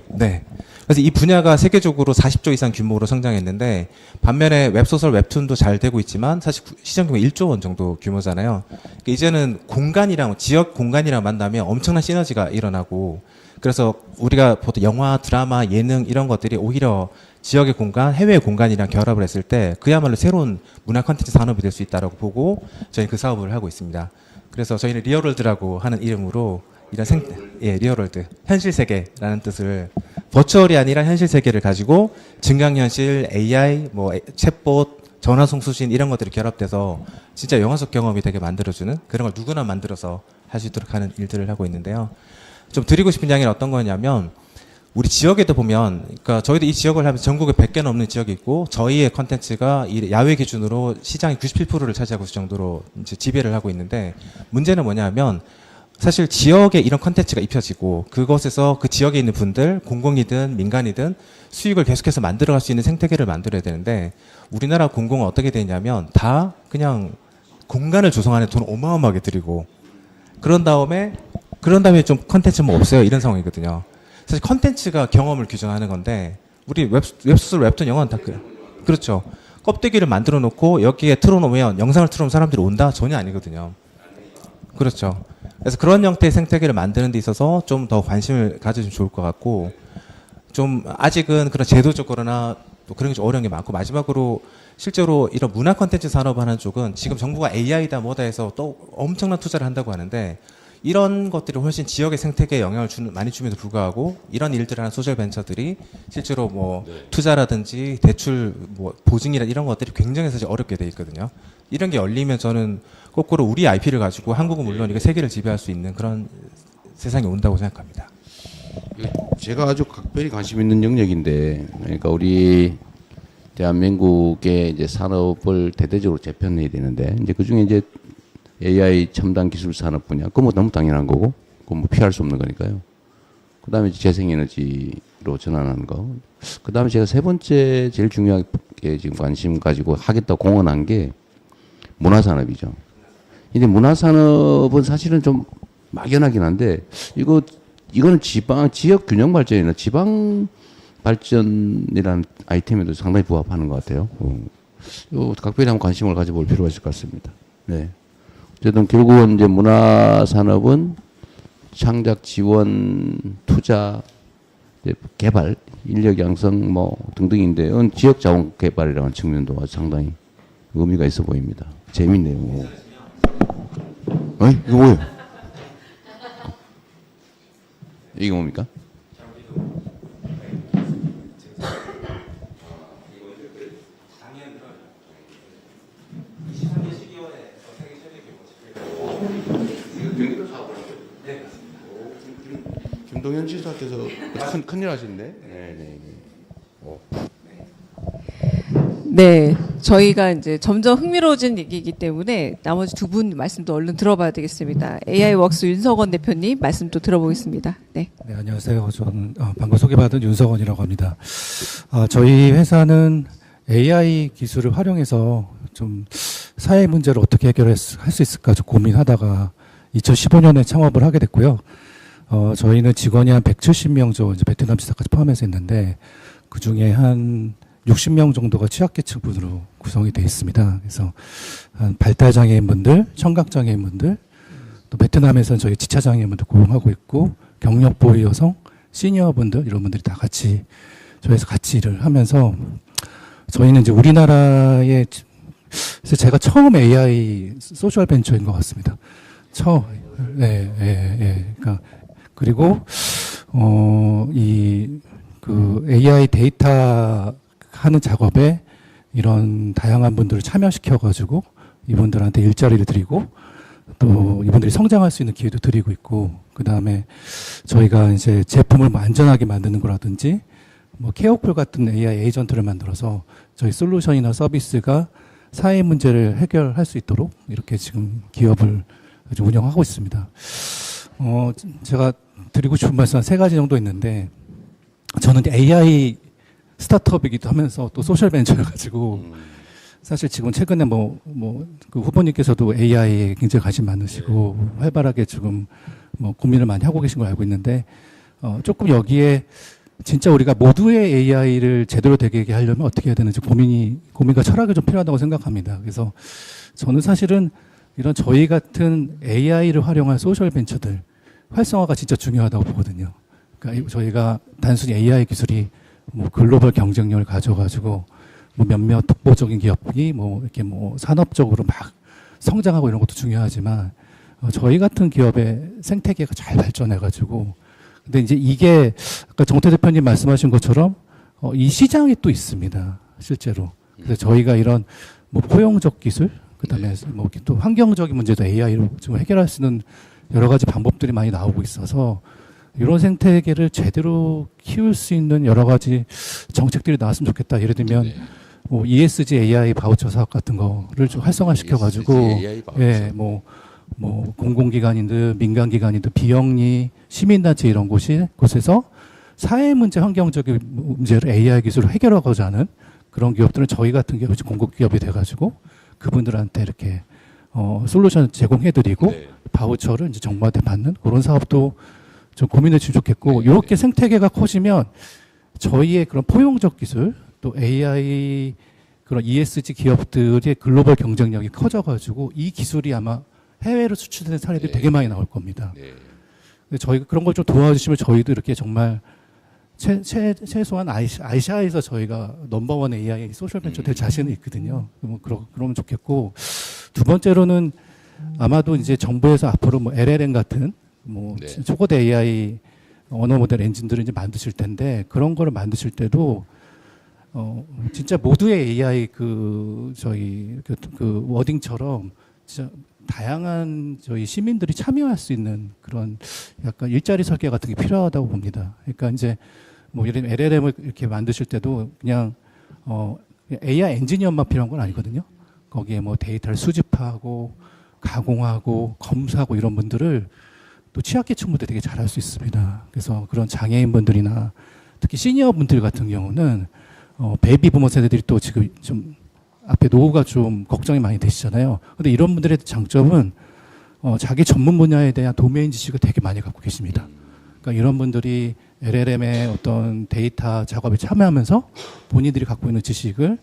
네. 그래서 이 분야가 세계적으로 40조 이상 규모로 성장했는데 반면에 웹소설 웹툰도 잘 되고 있지만 사실 시장 규모 1조 원 정도 규모잖아요. 그러니까 이제는 공간이랑 지역 공간이랑 만나면 엄청난 시너지가 일어나고 그래서 우리가 보통 영화, 드라마, 예능 이런 것들이 오히려 지역의 공간, 해외의 공간이랑 결합을 했을 때 그야말로 새로운 문화 콘텐츠 산업이 될 수 있다고 보고 저희는 그 사업을 하고 있습니다. 그래서 저희는 리얼월드라고 하는 이름으로 이런 리얼월드, 현실 세계라는 뜻을 버추얼이 아니라 현실 세계를 가지고 증강현실, AI, 뭐 챗봇, 전화 송수신 이런 것들이 결합돼서 진짜 영화 속 경험이 되게 만들어주는 그런 걸 누구나 만들어서 할 수 있도록 하는 일들을 하고 있는데요. 좀 드리고 싶은 이야기는 어떤 거냐면 우리 지역에도 보면, 그러니까 저희도 이 지역을 하면서 전국에 100개 넘는 지역이 있고 저희의 컨텐츠가 이 야외 기준으로 시장의 97%를 차지하고 있을 정도로 이제 지배를 하고 있는데 문제는 뭐냐면 사실 지역에 이런 컨텐츠가 입혀지고 그것에서 그 지역에 있는 분들 공공이든 민간이든 수익을 계속해서 만들어갈 수 있는 생태계를 만들어야 되는데 우리나라 공공은 어떻게 되냐면 다 그냥 공간을 조성하는 돈 어마어마하게 들이고 그런 다음에 좀 컨텐츠 뭐 없어요 이런 상황이거든요. 사실 컨텐츠가 경험을 규정하는 건데 우리 웹소설, 웹툰, 영화는 다 그렇죠. 껍데기를 만들어 놓고 여기에 틀어놓으면 영상을 틀어놓으면 사람들이 온다? 전혀 아니거든요. 그렇죠. 그래서 그런 형태의 생태계를 만드는 데 있어서 좀 더 관심을 가져주면 좋을 것 같고 좀 아직은 그런 제도적으로나 또 그런 게 좀 어려운 게 많고 마지막으로 실제로 이런 문화 콘텐츠 산업 하는 쪽은 지금 정부가 AI다 뭐다 해서 또 엄청난 투자를 한다고 하는데 이런 것들이 훨씬 지역의 생태계에 영향을 많이 줌에도 불구하고 이런 일들을 하는 소셜 벤처들이 실제로 뭐 투자라든지 대출 뭐 보증이라 이런 것들이 굉장히 사실 어렵게 돼 있거든요. 이런 게 열리면 저는 거꾸로 우리 IP를 가지고 한국은 물론 이게 세계를 지배할 수 있는 그런 세상이 온다고 생각합니다. 제가 아주 각별히 관심 있는 영역인데, 그러니까 우리 대한민국의 이제 산업을 대대적으로 재편해야 되는데, 이제 그 중에 이제 AI 첨단 기술 산업 분야, 그거 뭐 너무 당연한 거고, 그거 뭐 피할 수 없는 거니까요. 그 다음에 재생에너지로 전환하는 거. 그 다음에 제가 세 번째 제일 중요하게 지금 관심 가지고 하겠다고 공언한 게 문화산업이죠. 근데 문화산업은 사실은 좀 막연하긴 한데, 이거는 지역 균형 발전이나 지방 발전이라는 아이템에도 상당히 부합하는 것 같아요. 이거 각별히 한번 관심을 가져볼 필요가 있을 것 같습니다. 네. 어쨌든 결국은 이제 문화산업은 창작 지원, 투자, 개발, 인력 양성 뭐 등등인데, 지역 자원 개발이라는 측면도 상당히 의미가 있어 보입니다. 재밌네요. 이거 뭐예요? 이게 뭡니까? 김동현 지사께서 큰일 하셨네. 네, 저희가 이제 점점 흥미로워진 얘기이기 때문에 나머지 두 분 말씀도 얼른 들어봐야 되겠습니다. AI웍스 윤석원 대표님 말씀도 들어보겠습니다. 네. 네, 안녕하세요. 저는 방금 소개받은 윤석원이라고 합니다. 저희 회사는 AI 기술을 활용해서 좀 사회 문제를 어떻게 해결할 수 있을까 좀 고민하다가 2015년에 창업을 하게 됐고요. 저희는 직원이 한 170명 정도 이제 베트남 지사까지 포함해서 있는데 그 중에 한 60명 정도가 취약계층분으로 구성이 되어 있습니다. 그래서 한 발달장애인분들, 청각장애인분들, 또 베트남에서는 저희 지차장애인분들 고용하고 있고 경력보유 여성, 시니어분들 이런 분들이 다 같이 저희에서 같이 일을 하면서 저희는 이제 우리나라에 제가 처음 AI 소셜 벤처인 것 같습니다. 처음, 그러니까 그리고 그 AI 데이터 하는 작업에 이런 다양한 분들을 참여시켜가지고 이분들한테 일자리를 드리고 또 이분들이 성장할 수 있는 기회도 드리고 있고 그 다음에 저희가 이제 제품을 뭐 안전하게 만드는 거라든지 뭐 케어풀 같은 AI 에이전트를 만들어서 저희 솔루션이나 서비스가 사회 문제를 해결할 수 있도록 이렇게 지금 기업을 운영하고 있습니다. 제가 드리고 싶은 말씀 한 3가지 정도 있는데 저는 AI 스타트업이기도 하면서 또 소셜 벤처를 가지고 사실 지금 최근에 그 후보님께서도 AI에 굉장히 관심 많으시고 활발하게 지금 뭐 고민을 많이 하고 계신 걸 알고 있는데 조금 여기에 진짜 우리가 모두의 AI를 제대로 되게 하려면 어떻게 해야 되는지 고민과 철학이 좀 필요하다고 생각합니다. 그래서 저는 사실은 이런 저희 같은 AI를 활용한 소셜 벤처들 활성화가 진짜 중요하다고 보거든요. 그러니까 저희가 단순히 AI 기술이 뭐 글로벌 경쟁력을 가져가지고 뭐 몇몇 독보적인 기업이 뭐 이렇게 뭐 산업적으로 막 성장하고 이런 것도 중요하지만 저희 같은 기업의 생태계가 잘 발전해가지고 근데 이제 이게 아까 정태 대표님 말씀하신 것처럼 이 시장이 또 있습니다. 실제로. 그래서 저희가 이런 뭐 포용적 기술, 그다음에 뭐 또 환경적인 문제도 AI로 좀 해결할 수 있는 여러 가지 방법들이 많이 나오고 있어서 이런 생태계를 제대로 키울 수 있는 여러 가지 정책들이 나왔으면 좋겠다. 예를 들면 뭐 ESG AI 바우처 사업 같은 거를 좀 활성화시켜 가지고 ESG 바우처. 예, 뭐 공공기관이든 민간기관이든 비영리 시민단체 이런 곳에서 사회 문제, 환경적인 문제를 AI 기술로 해결하고자 하는 그런 기업들은 저희 같은 기업이 공급 기업이 돼가지고 그분들한테 이렇게 솔루션 제공해드리고 네. 바우처를 이제 정부한테 받는 그런 사업도 좀 고민해 주면 좋겠고 이렇게 생태계가 커지면 저희의 그런 포용적 기술 또 AI 그런 ESG 기업들의 글로벌 경쟁력이 커져가지고 이 기술이 아마 해외로 수출되는 사례들이 되게 많이 나올 겁니다. 근데 저희가 그런 걸 좀 도와주시면 저희도 이렇게 정말 최소한 아시아에서 저희가 넘버원 AI 소셜벤처 될 자신은 있거든요. 그러면 좋겠고 두 번째로는 아마도 이제 정부에서 앞으로 뭐 LLM 같은 뭐 초고대 AI 언어 모델 엔진들을 이제 만드실 텐데 그런 거를 만드실 때도 진짜 모두의 AI 저희 그 워딩처럼 진짜 다양한 저희 시민들이 참여할 수 있는 그런 약간 일자리 설계 같은 게 필요하다고 봅니다. 그러니까 이제 뭐 예를 들면 LLM을 이렇게 만드실 때도 그냥 AI 엔지니어만 필요한 건 아니거든요. 거기에 뭐 데이터를 수집하고 가공하고 검사하고 이런 분들을 또 취약계층분들 되게 잘할 수 있습니다. 그래서 그런 장애인분들이나 특히 시니어분들 같은 경우는 베이비 부머 세대들이 또 지금 좀 앞에 노후가 좀 걱정이 많이 되시잖아요. 근데 이런 분들의 장점은 자기 전문 분야에 대한 도메인 지식을 되게 많이 갖고 계십니다. 그러니까 이런 분들이 LLM의 어떤 데이터 작업에 참여하면서 본인들이 갖고 있는 지식을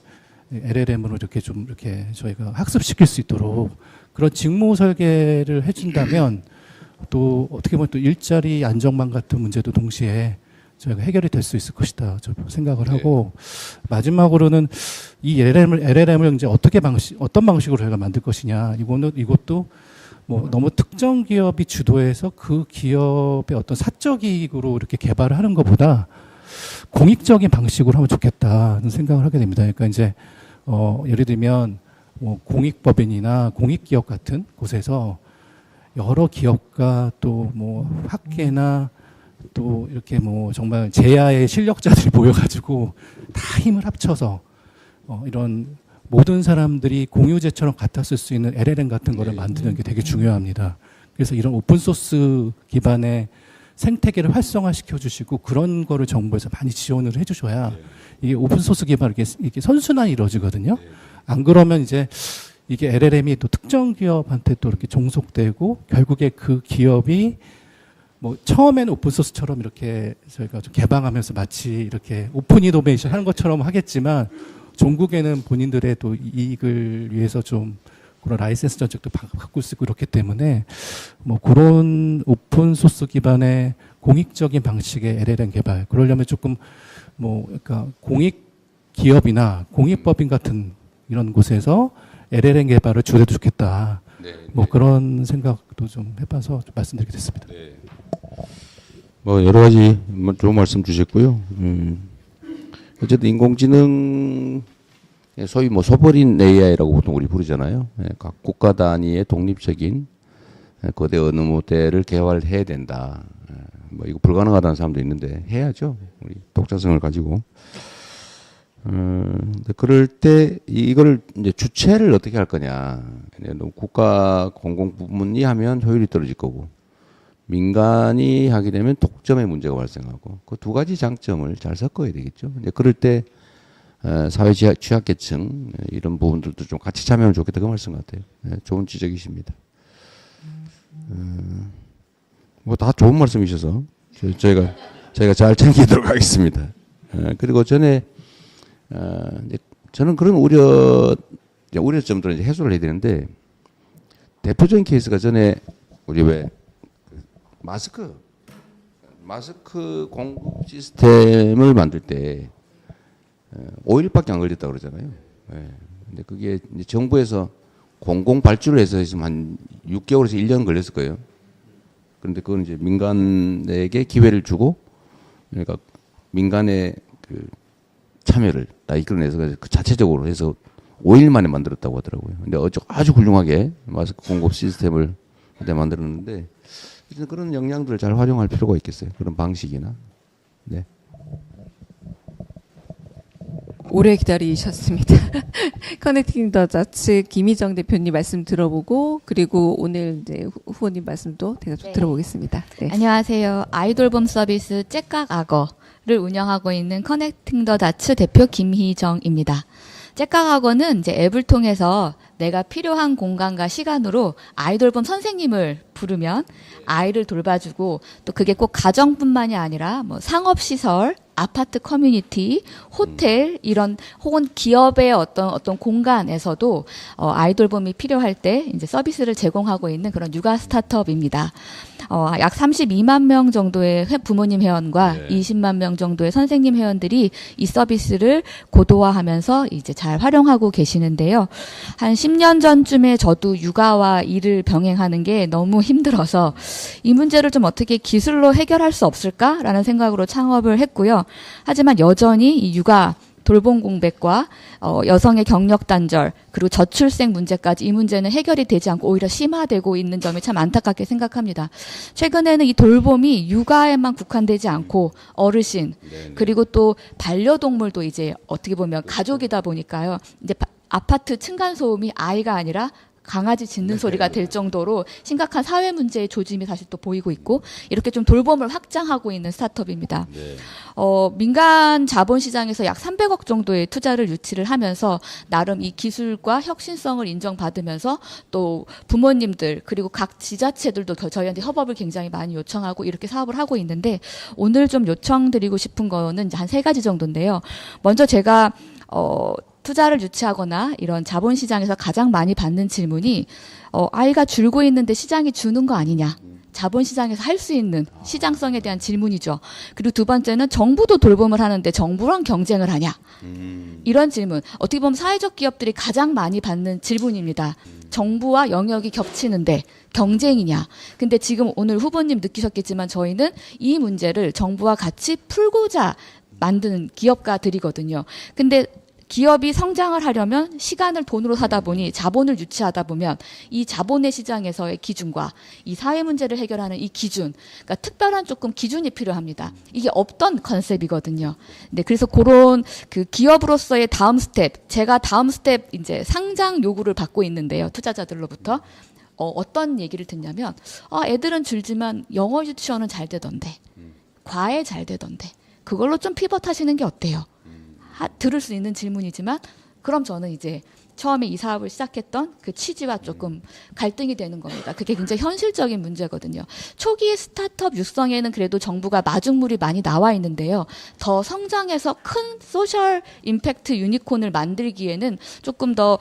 LLM으로 이렇게 저희가 학습시킬 수 있도록 그런 직무 설계를 해준다면 또 어떻게 보면 또 일자리 안정망 같은 문제도 동시에 저희가 해결이 될 수 있을 것이다. 저 생각을 하고 마지막으로는 이 LLM을 이제 어떤 방식으로 저희가 만들 것이냐. 이것도 뭐 너무 특정 기업이 주도해서 그 기업의 어떤 사적 이익으로 이렇게 개발을 하는 것보다 공익적인 방식으로 하면 좋겠다는 생각을 하게 됩니다. 그러니까 이제 예를 들면 뭐 공익법인이나 공익기업 같은 곳에서 여러 기업과 또 뭐 학계나 또 이렇게 뭐 정말 제야의 실력자들이 모여가지고 다 힘을 합쳐서 이런 모든 사람들이 공유제처럼 갖다 쓸 수 있는 LLM 같은 거를 만드는 게 되게 중요합니다. 그래서 이런 오픈소스 기반의 생태계를 활성화시켜 주시고 그런 거를 정부에서 많이 지원을 해 주셔야 이게 오픈소스 기반 이렇게 선순환이 이루어지거든요. 안 그러면 이제 이게 LLM이 또 특정 기업한테 또 이렇게 종속되고 결국에 그 기업이 뭐 처음에는 오픈소스처럼 이렇게 저희가 좀 개방하면서 마치 이렇게 오픈 이노베이션 하는 것처럼 하겠지만 종국에는 본인들의 또 이익을 위해서 좀 그런 라이센스 정책도 바꿀 수 있고 그렇기 때문에 뭐 그런 오픈 소스 기반의 공익적인 방식의 LLM 개발 그러려면 조금 뭐 그러니까 공익 기업이나 공익법인 같은 이런 곳에서 LLM 개발을 주도해도 좋겠다. 뭐 그런 생각도 좀 해봐서 좀 말씀드리게 됐습니다. 뭐 여러 가지 좋은 말씀 주셨고요. 어쨌든 인공지능 소위 뭐 소버린 AI라고 보통 우리 부르잖아요. 각 국가 단위의 독립적인 거대 언어 모델을 개발해야 된다. 뭐 이거 불가능하다는 사람도 있는데 해야죠. 우리 독자성을 가지고. 근데 그럴 때 이걸 이제 주체를 어떻게 할 거냐. 국가 공공 부문이 하면 효율이 떨어질 거고 민간이 하게 되면 독점의 문제가 발생하고 그 두 가지 장점을 잘 섞어야 되겠죠. 이제 그럴 때 사회 취약계층 이런 부분들도 좀 같이 참여하면 좋겠다 그 말씀 같아요. 좋은 지적이십니다. 뭐 다 좋은 말씀이셔서 저희가 잘 챙기도록 하겠습니다. 그리고 전에 이제 저는 그런 우려점들을 이제 해소를 해야 되는데 대표적인 케이스가 전에 우리 왜 마스크 공급 시스템을 만들 때 5일밖에 안 걸렸다고 그러잖아요. 근데 그게 이제 정부에서 공공 발주를 해서 지금 한 6개월에서 1년 걸렸을 거예요. 그런데 그건 이제 민간에게 기회를 주고 그러니까 민간의 그 참여를 다 이끌어내서 그 자체적으로 해서 5일 만에 만들었다고 하더라고요. 근데 아주 훌륭하게 마스크 공급 시스템을 그때 만들었는데 그런 역량들을 잘 활용할 필요가 있겠어요. 그런 방식이나. 네. 오래 기다리셨습니다. 커넥팅 더 자츠 김희정 대표님 말씀 들어보고 그리고 오늘 이제 후보님 말씀도 대답 좀 들어보겠습니다. 네. 안녕하세요. 아이돌봄 서비스 째깍 악어를 운영하고 있는 커넥팅 더 다츠 대표 김희정입니다. 째깍 악어는 이제 앱을 통해서 내가 필요한 공간과 시간으로 아이돌봄 선생님을 부르면 아이를 돌봐주고 또 그게 꼭 가정뿐만이 아니라 뭐 상업시설, 아파트 커뮤니티, 호텔 이런 혹은 기업의 어떤 공간에서도 아이돌봄이 필요할 때 이제 서비스를 제공하고 있는 그런 육아 스타트업입니다. 약 32만 명 정도의 부모님 회원과 20만 명 정도의 선생님 회원들이 이 서비스를 고도화하면서 이제 잘 활용하고 계시는데요. 한 10년 전쯤에 저도 육아와 일을 병행하는 게 너무 힘들어서 이 문제를 좀 어떻게 기술로 해결할 수 없을까라는 생각으로 창업을 했고요. 하지만 여전히 이 육아 돌봄 공백과 여성의 경력 단절 그리고 저출생 문제까지 이 문제는 해결이 되지 않고 오히려 심화되고 있는 점이 참 안타깝게 생각합니다. 최근에는 이 돌봄이 육아에만 국한되지 않고 어르신 그리고 또 반려동물도 이제 어떻게 보면 가족이다 보니까요. 이제 아파트 층간 소음이 아이가 아니라 강아지 짖는 소리가 될 정도로 심각한 사회 문제의 조짐이 사실 또 보이고 있고 이렇게 좀 돌봄을 확장하고 있는 스타트업입니다. 민간 자본시장에서 약 300억 정도의 투자를 유치를 하면서 나름 이 기술과 혁신성을 인정받으면서 또 부모님들 그리고 각 지자체들도 저희한테 협업을 굉장히 많이 요청하고 이렇게 사업을 하고 있는데 오늘 좀 요청드리고 싶은 거는 한 3가지 정도인데요. 먼저 제가 투자를 유치하거나 이런 자본시장에서 가장 많이 받는 질문이 아이가 줄고 있는데 시장이 주는 거 아니냐. 자본시장에서 할 수 있는 시장성에 대한 질문이죠. 그리고 두 번째는 정부도 돌봄을 하는데 정부랑 경쟁을 하냐. 이런 질문. 어떻게 보면 사회적 기업들이 가장 많이 받는 질문입니다. 정부와 영역이 겹치는데 경쟁이냐. 근데 지금 오늘 후보님 느끼셨겠지만 저희는 이 문제를 정부와 같이 풀고자 만드는 기업가들이거든요. 근데 기업이 성장을 하려면 시간을 돈으로 사다 보니 자본을 유치하다 보면 이 자본의 시장에서의 기준과 이 사회 문제를 해결하는 이 기준, 그러니까 특별한 조금 기준이 필요합니다. 이게 없던 컨셉이거든요. 네, 그래서 그런 그 기업으로서의 다음 스텝, 제가 다음 스텝 이제 상장 요구를 받고 있는데요. 투자자들로부터. 어떤 얘기를 듣냐면, 애들은 줄지만 영어 유치원은 잘 되던데, 과외 잘 되던데, 그걸로 좀 피벗하시는 게 어때요? 들을 수 있는 질문이지만 그럼 저는 이제 처음에 이 사업을 시작했던 그 취지와 조금 갈등이 되는 겁니다. 그게 굉장히 현실적인 문제거든요. 초기의 스타트업 육성에는 그래도 정부가 마중물이 많이 나와 있는데요. 더 성장해서 큰 소셜 임팩트 유니콘을 만들기에는 조금 더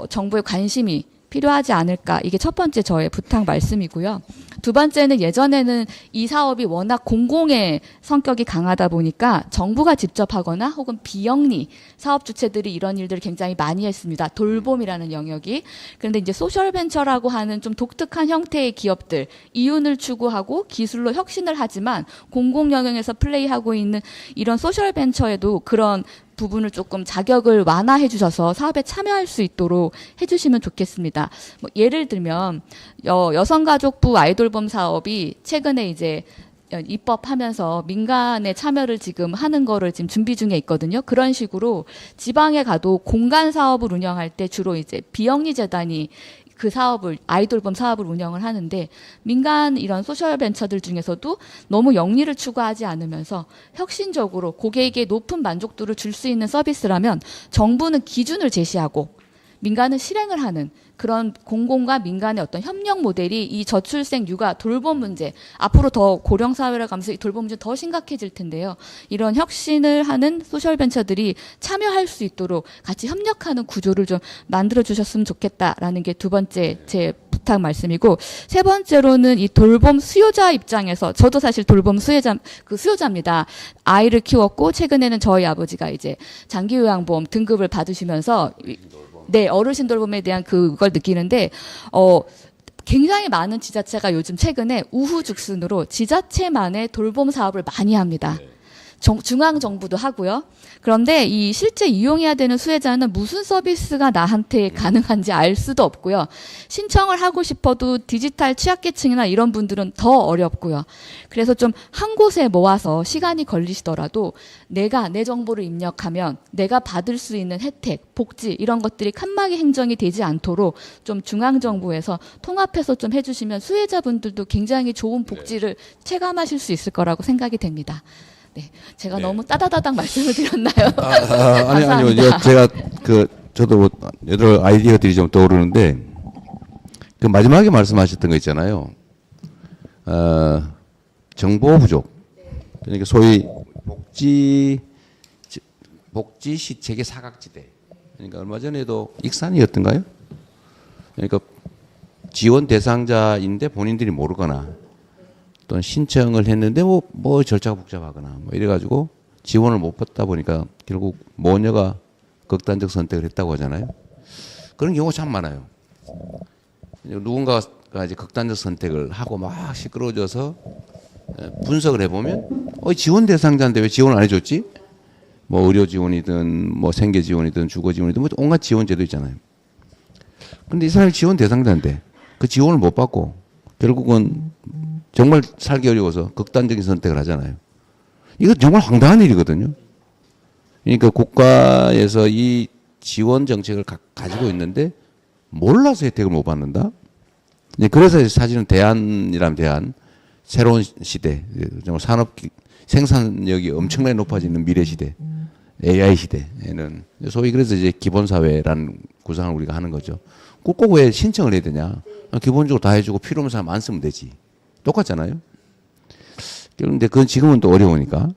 정부의 관심이 필요하지 않을까. 이게 첫 번째 저의 부탁 말씀이고요. 두 번째는 예전에는 이 사업이 워낙 공공의 성격이 강하다 보니까 정부가 직접 하거나 혹은 비영리 사업 주체들이 이런 일들을 굉장히 많이 했습니다. 돌봄이라는 영역이. 그런데 이제 소셜벤처라고 하는 좀 독특한 형태의 기업들, 이윤을 추구하고 기술로 혁신을 하지만 공공 영역에서 플레이하고 있는 이런 소셜벤처에도 그런 부분을 조금 자격을 완화해 주셔서 사업에 참여할 수 있도록 해주시면 좋겠습니다. 뭐 예를 들면 여성가족부 아이돌봄 사업이 최근에 이제 입법하면서 민간의 참여를 지금 하는 거를 지금 준비 중에 있거든요. 그런 식으로 지방에 가도 공간 사업을 운영할 때 주로 이제 비영리 재단이 그 사업을 아이돌봄 사업을 운영을 하는데 민간 이런 소셜 벤처들 중에서도 너무 영리를 추구하지 않으면서 혁신적으로 고객에게 높은 만족도를 줄 수 있는 서비스라면 정부는 기준을 제시하고 민간은 실행을 하는 그런 공공과 민간의 어떤 협력 모델이 이 저출생 육아 돌봄 문제 앞으로 더 고령 사회를 가면서 이 돌봄 문제 더 심각해질 텐데요. 이런 혁신을 하는 소셜 벤처들이 참여할 수 있도록 같이 협력하는 구조를 좀 만들어 주셨으면 좋겠다라는 게 두 번째 제 부탁 말씀이고 세 번째로는 이 돌봄 수요자 입장에서 저도 사실 돌봄 수요자입니다. 아이를 키웠고 최근에는 저희 아버지가 이제 장기 요양보험 등급을 받으시면서 네, 어르신 돌봄에 대한 그걸 느끼는데, 굉장히 많은 지자체가 요즘 최근에 우후죽순으로 지자체만의 돌봄 사업을 많이 합니다. 중앙 정부도 하고요. 그런데 이 실제 이용해야 되는 수혜자는 무슨 서비스가 나한테 가능한지 알 수도 없고요. 신청을 하고 싶어도 디지털 취약계층이나 이런 분들은 더 어렵고요. 그래서 좀 한 곳에 모아서 시간이 걸리시더라도 내가 내 정보를 입력하면 내가 받을 수 있는 혜택, 복지 이런 것들이 칸막이 행정이 되지 않도록 좀 중앙 정부에서 통합해서 좀 해주시면 수혜자분들도 굉장히 좋은 복지를 체감하실 수 있을 거라고 생각이 됩니다. 네, 제가 네. 너무 따다다닥 말씀을 드렸나요? 아니요. 감사합니다. 제가 저도 뭐 여러 아이디어들이 좀 떠오르는데 그 마지막에 말씀하셨던 거 있잖아요. 정보 부족. 그러니까 소위 복지 시책의 사각지대. 그러니까 얼마 전에도 익산이었던가요? 그러니까 지원 대상자인데 본인들이 모르거나 또는 신청을 했는데 뭐 절차가 복잡하거나 뭐 이래가지고 지원을 못 받다 보니까 결국 모녀가 극단적 선택을 했다고 하잖아요. 그런 경우가 참 많아요. 누군가가 이제 극단적 선택을 하고 막 시끄러워져서 분석을 해보면 지원 대상자인데 왜 지원을 안 해줬지? 뭐 의료 지원이든 뭐 생계 지원이든 주거 지원이든 뭐 온갖 지원 제도 있잖아요. 근데 이 사람이 지원 대상자인데 그 지원을 못 받고 결국은 정말 살기 어려워서 극단적인 선택을 하잖아요. 이거 정말 황당한 일이거든요. 그러니까 국가에서 이 지원 정책을 가지고 있는데 몰라서 혜택을 못 받는다. 그래서 사실은 대안이라면 대안, 새로운 시대, 정말 산업 생산력이 엄청나게 높아지는 미래 시대, AI 시대에는 소위 그래서 이제 기본 사회라는 구상을 우리가 하는 거죠. 꼭 왜 신청을 해야 되냐? 기본적으로 다 해주고 필요한 사람 안 쓰면 되지. 똑같잖아요. 그런데 그건 지금은 또 어려우니까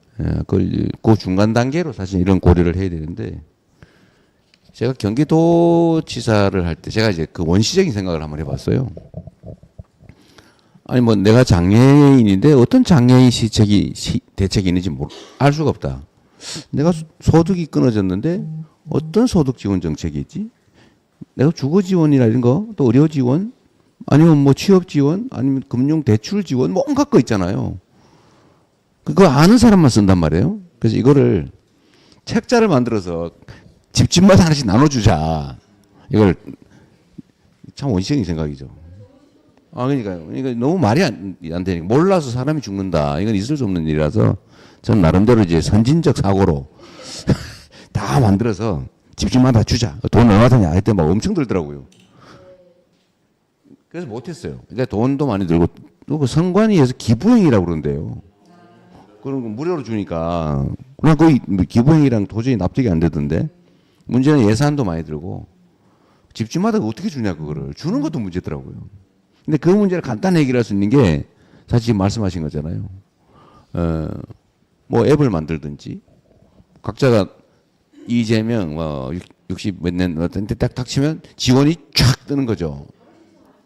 그 중간 단계로 사실 이런 고려를 해야 되는데 제가 경기도지사를 할 때 제가 이제 그 원시적인 생각을 한번 해봤어요. 아니 뭐 내가 장애인인데 어떤 장애인 대책이 있는지 알 수가 없다. 내가 소득이 끊어졌는데 어떤 소득 지원 정책이 있지? 내가 주거 지원이나 이런 거, 또 의료 지원, 아니면 뭐 취업 지원, 아니면 금융 대출 지원, 뭐 온갖 거 있잖아요. 그거 아는 사람만 쓴단 말이에요. 그래서 이거를 책자를 만들어서 집집마다 하나씩 나눠주자. 이걸 참 원시적인 생각이죠. 그러니까요. 그러니까 너무 말이 안 되니까 몰라서 사람이 죽는다. 이건 있을 수 없는 일이라서 전 나름대로 이제 선진적 사고로 다 만들어서 집집마다 주자. 돈 얼마 드냐 했더니 막 엄청 들더라고요. 그래서 못했어요. 그러니까 돈도 많이 들고 또 그 선관위에서 기부행위라고 그러는데요. 그런 거 무료로 주니까 그냥 거의 기부행위랑 도저히 납득이 안 되던데 문제는 예산도 많이 들고 집집마다 어떻게 주냐 그거를 주는 것도 문제더라고요. 근데 그 문제를 간단히 해결할 수 있는 게 사실 지금 말씀하신 거잖아요. 뭐 앱을 만들든지 각자가 이재명 60 몇 년 어떤 때 딱 치면 지원이 쫙 뜨는 거죠.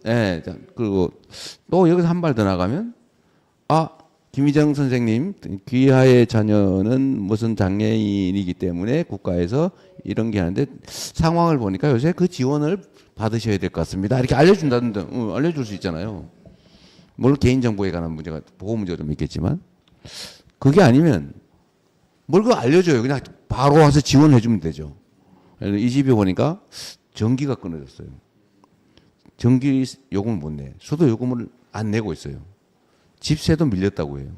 예. 그리고 또 여기서 한 발 더 나가면 김희정 선생님 귀하의 자녀는 무슨 장애인이기 때문에 국가에서 이런 게 하는데 상황을 보니까 요새 그 지원을 받으셔야 될 것 같습니다. 이렇게 알려준다던데 알려줄 수 있잖아요. 물론 개인정보에 관한 문제가 보호 문제가 좀 있겠지만 그게 아니면 뭘 그거 알려줘요. 그냥 바로 와서 지원해 주면 되죠. 이 집에 보니까 전기가 끊어졌어요. 전기 요금을 못 내. 수도 요금을 안 내고 있어요. 집세도 밀렸다고 해요.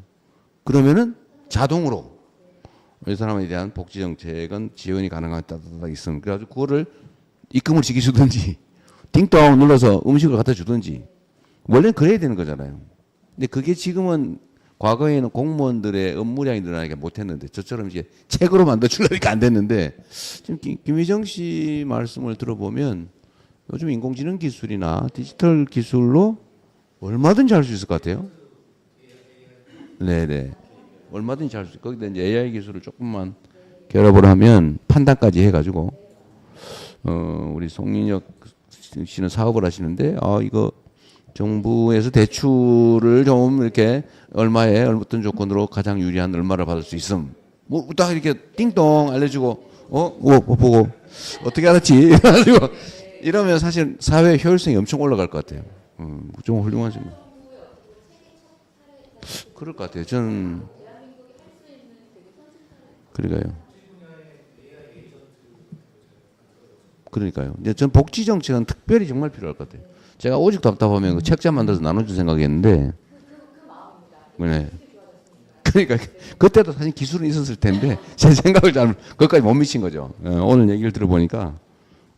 그러면은 자동으로 이 사람에 대한 복지 정책은 지원이 가능한 따다닥 있으면 그래가지고 그거를 입금을 시켜주든지 띵동 눌러서 음식을 갖다 주든지 원래는 그래야 되는 거잖아요. 근데 그게 지금은 과거에는 공무원들의 업무량이 늘어나니까 못했는데 저처럼 이제 책으로 만들어주려니까 안 됐는데 지금 김희정 씨 말씀을 들어보면 요즘 인공지능 기술이나 디지털 기술로 얼마든지 할 수 있을 것 같아요. 네네. 얼마든지 할 수 있고 거기다 이제 AI 기술을 조금만 결합을 하면 판단까지 해가지고 우리 송민혁 씨는 사업을 하시는데 이거 정부에서 대출을 좀 이렇게 얼마에 어떤 조건으로 가장 유리한 얼마를 받을 수 있음. 뭐 딱 이렇게 띵동 알려주고 보고 어떻게 알았지? 이래가지고 이러면 사실 사회 효율성이 엄청 올라갈 것 같아요. 좀 훌륭하신 거. 그럴 것 같아요. 저는 그러니까요. 그러니까요. 이제 전 복지 정책은 특별히 정말 필요할 것 같아요. 제가 오직 답답하면 그 책자 만들어서 나눠줄 생각이었는데, 네. 그러니까 그때도 사실 기술은 있었을 텐데 제 생각을 잘 그것까지 못 미친 거죠. 오늘 얘기를 들어보니까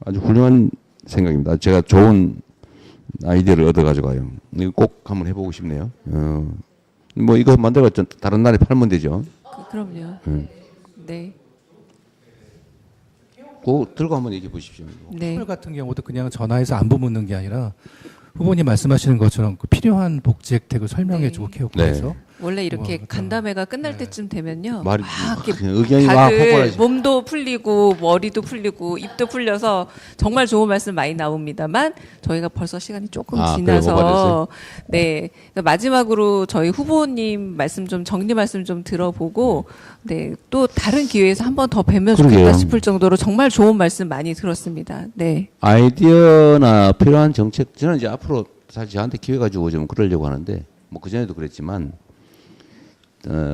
아주 훌륭한 생각입니다. 제가 좋은 아이디어를 얻어가지고요. 이거 꼭 한번 해보고 싶네요. 뭐 이거 만들어서 다른 나라에 팔면 되죠. 그럼요. 네. 그거 들고 한번 얘기해 보십시오. 네. 선물 같은 경우도 그냥 전화해서 안부 묻는 게 아니라 후보님 말씀하시는 것처럼 그 필요한 복지 혜택을 설명해주고 네. 케어해서 원래 이렇게 그러니까. 간담회가 끝날 때쯤 되면요. 말이 막 이렇게 의견이 막 다들 폭발하지. 몸도 풀리고 머리도 풀리고 입도 풀려서 정말 좋은 말씀 많이 나옵니다만 저희가 벌써 시간이 조금 그래요? 지나서 오버됐어요? 네. 그러니까 마지막으로 저희 후보님 말씀 좀 정리 말씀 좀 들어보고 네. 또 다른 기회에서 한 번 더 뵈면 좋겠다 그러게요. 싶을 정도로 정말 좋은 말씀 많이 들었습니다. 네. 아이디어나 필요한 정책, 저는 이제 앞으로 사실 저한테 기회가 주고 좀 그러려고 하는데, 뭐 그전에도 그랬지만,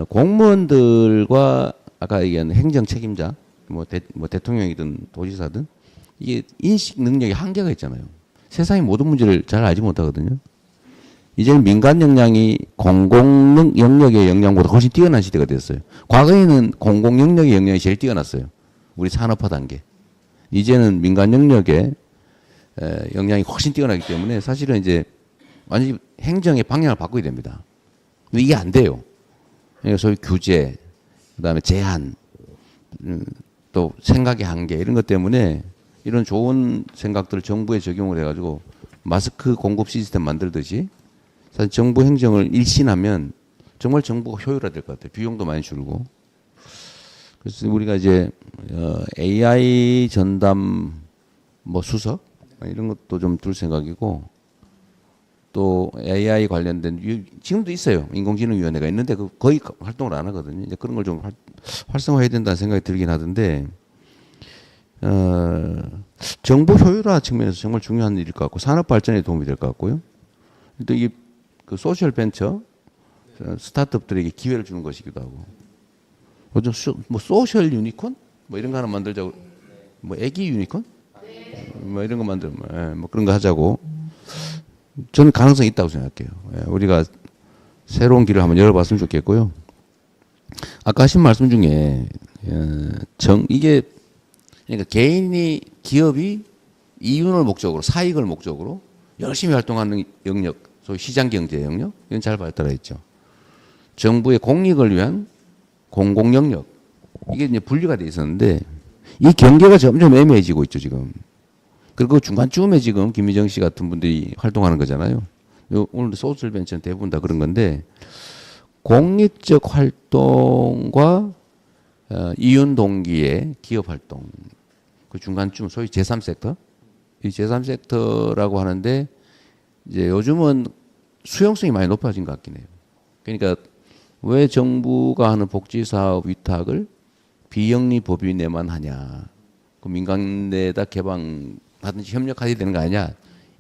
공무원들과 아까 얘기한 행정 책임자, 뭐 대통령이든 도지사든, 이게 인식 능력이 한계가 있잖아요. 세상의 모든 문제를 잘 알지 못하거든요. 이제는 민간 역량이 공공 영역의 역량보다 훨씬 뛰어난 시대가 됐어요. 과거에는 공공 영역의 역량이 제일 뛰어났어요. 우리 산업화 단계. 이제는 민간 영역의 역량이 훨씬 뛰어나기 때문에 사실은 이제 완전히 행정의 방향을 바꿔야 됩니다. 근데 이게 안 돼요. 그러니까 소위 규제, 그다음에 제한, 또 생각의 한계 이런 것 때문에 이런 좋은 생각들을 정부에 적용을 해가지고 마스크 공급 시스템 만들듯이 사실 정부 행정을 일신하면 정말 정부가 효율화될 것 같아요. 비용도 많이 줄고. 그래서 우리가 이제 AI 전담 뭐 수석 이런 것도 좀 둘 생각이고, 또 AI 관련된 지금도 있어요. 인공지능위원회가 있는데 그 거의 활동을 안 하거든요. 이제 그런 걸 좀 활성화해야 된다는 생각이 들긴 하던데, 정부 효율화 측면에서 정말 중요한 일일 것 같고 산업 발전에 도움이 될 것 같고요. 또 이게 그 소셜 벤처 스타트업들에게 기회를 주는 것이기도 하고, 요즘 뭐 소셜 유니콘 뭐 이런 거 하나 만들자고, 뭐 애기 유니콘 뭐 이런 거 만들면 뭐 그런 거 하자고. 저는 가능성이 있다고 생각해요. 우리가 새로운 길을 한번 열어봤으면 좋겠고요. 아까 하신 말씀 중에 이게 그러니까 개인이 기업이 이윤을 목적으로 사익을 목적으로 열심히 활동하는 영역, 소위 시장 경제 영역, 이건 잘 발달해 있죠. 정부의 공익을 위한 공공 영역, 이게 이제 분리가 돼 있었는데 이 경계가 점점 애매해지고 있죠 지금. 그리고 중간쯤에 지금 김희정 씨 같은 분들이 활동하는 거잖아요. 오늘도 소셜 벤처는 대부분 다 그런 건데, 공익적 활동과 이윤 동기의 기업 활동, 그 중간쯤 소위 제3섹터, 이 제3섹터라고 하는데 이제 요즘은 수용성이 많이 높아진 것 같긴 해요. 그러니까 왜 정부가 하는 복지 사업 위탁을 비영리 법인에만 하냐, 그 민간에다 개방하든지 협력해야 되는 거 아니냐,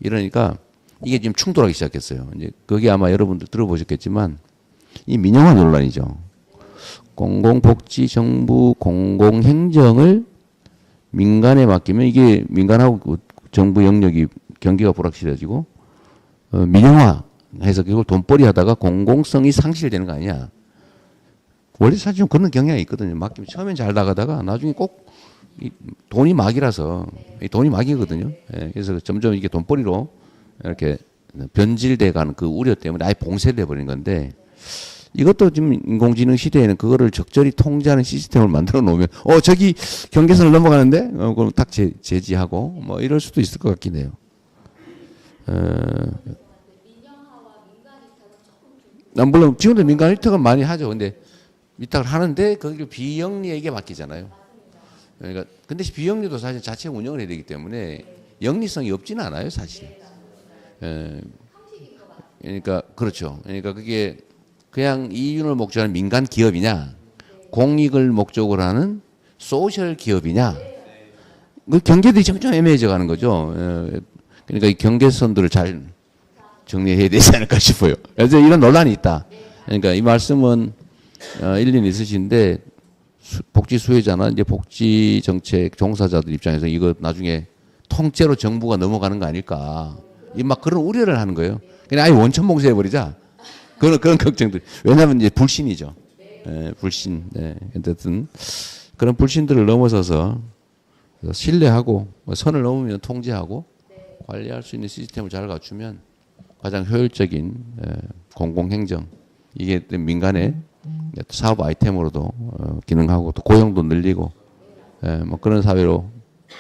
이러니까 이게 지금 충돌하기 시작했어요. 이제 그게 아마 여러분들 들어보셨겠지만 이 민영화 논란이죠. 공공복지 정부 공공행정을 민간에 맡기면 이게 민간하고 정부 영역이 경계가 불확실해지고 민영화해서 결국 돈벌이 하다가 공공성이 상실되는 거 아니냐. 원래 사실 좀 그런 경향이 있거든요. 맡기면 처음엔 잘 나가다가 나중에 꼭 돈이 막이라서, 돈이 막이거든요. 그래서 점점 이게 돈벌이로 이렇게 변질돼 가는 그 우려 때문에 아예 봉쇄돼 버린 건데, 이것도 지금 인공지능 시대에는 그거를 적절히 통제하는 시스템을 만들어 놓으면 저기 경계선을 넘어가는데 그럼 딱 제지하고 뭐 이럴 수도 있을 것 같긴 해요. 물론 지금도 민간 위탁은 많이 하죠. 근데 위탁을 하는데 거기를 비영리에게 맡기잖아요. 그러니까 근데 비영리도 사실 자체 운영을 해야 되기 때문에 영리성이 없지는 않아요, 사실. 그러니까 그렇죠. 그러니까 그게 그냥 이윤을 목적으로 하는 민간 기업이냐, 공익을 목적으로 하는 소셜 기업이냐, 그 경계들이 점점 애매해져 가는 거죠. 그러니까 이 경계선들을 잘 정리해야 되지 않을까 싶어요. 그래서 이런 논란이 있다. 그러니까 이 말씀은 일리는 있으신데 복지 수혜자나 이제 복지 정책 종사자들 입장에서 이거 나중에 통째로 정부가 넘어가는 거 아닐까. 이 막 그런 우려를 하는 거예요. 그냥 아예 원천 봉쇄해버리자. 그런 걱정들. 왜냐하면 이제 불신이죠. 예, 불신. 네. 어쨌든 그런 불신들을 넘어서서 신뢰하고 선을 넘으면 통제하고 관리할 수 있는 시스템을 잘 갖추면 가장 효율적인 공공행정 이게 민간의 사업 아이템으로도 기능하고 또 고용도 늘리고 뭐 그런 사회로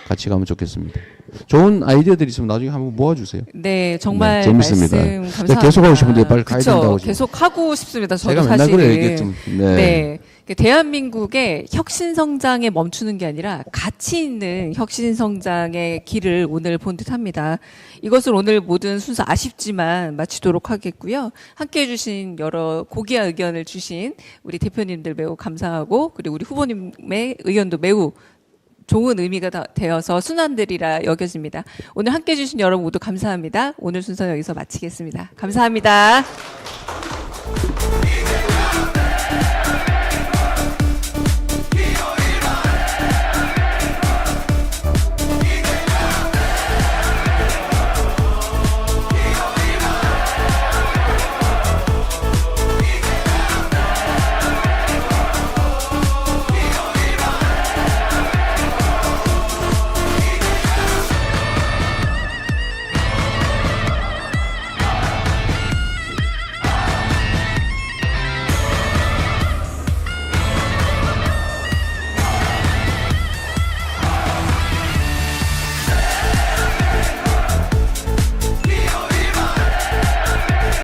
같이 가면 좋겠습니다. 좋은 아이디어들이 있으면 나중에 한번 모아주세요. 네, 정말 재밌습니다. 말씀 감사합니다. 계속 하고 싶은데 빨리 가야 된다고. 계속 하고 싶습니다. 저도 제가 맨날 사실은. 그래요. 이게 좀. 네. 대한민국의 혁신 성장에 멈추는 게 아니라 가치 있는 혁신 성장의 길을 오늘 본 듯합니다. 이것을 오늘 모든 순서 아쉽지만 마치도록 하겠고요. 함께해 주신 여러 고귀한 의견을 주신 우리 대표님들 매우 감사하고 그리고 우리 후보님의 의견도 매우 좋은 의미가 되어서 순환들이라 여겨집니다. 오늘 함께해 주신 여러분 모두 감사합니다. 오늘 순서 여기서 마치겠습니다. 감사합니다.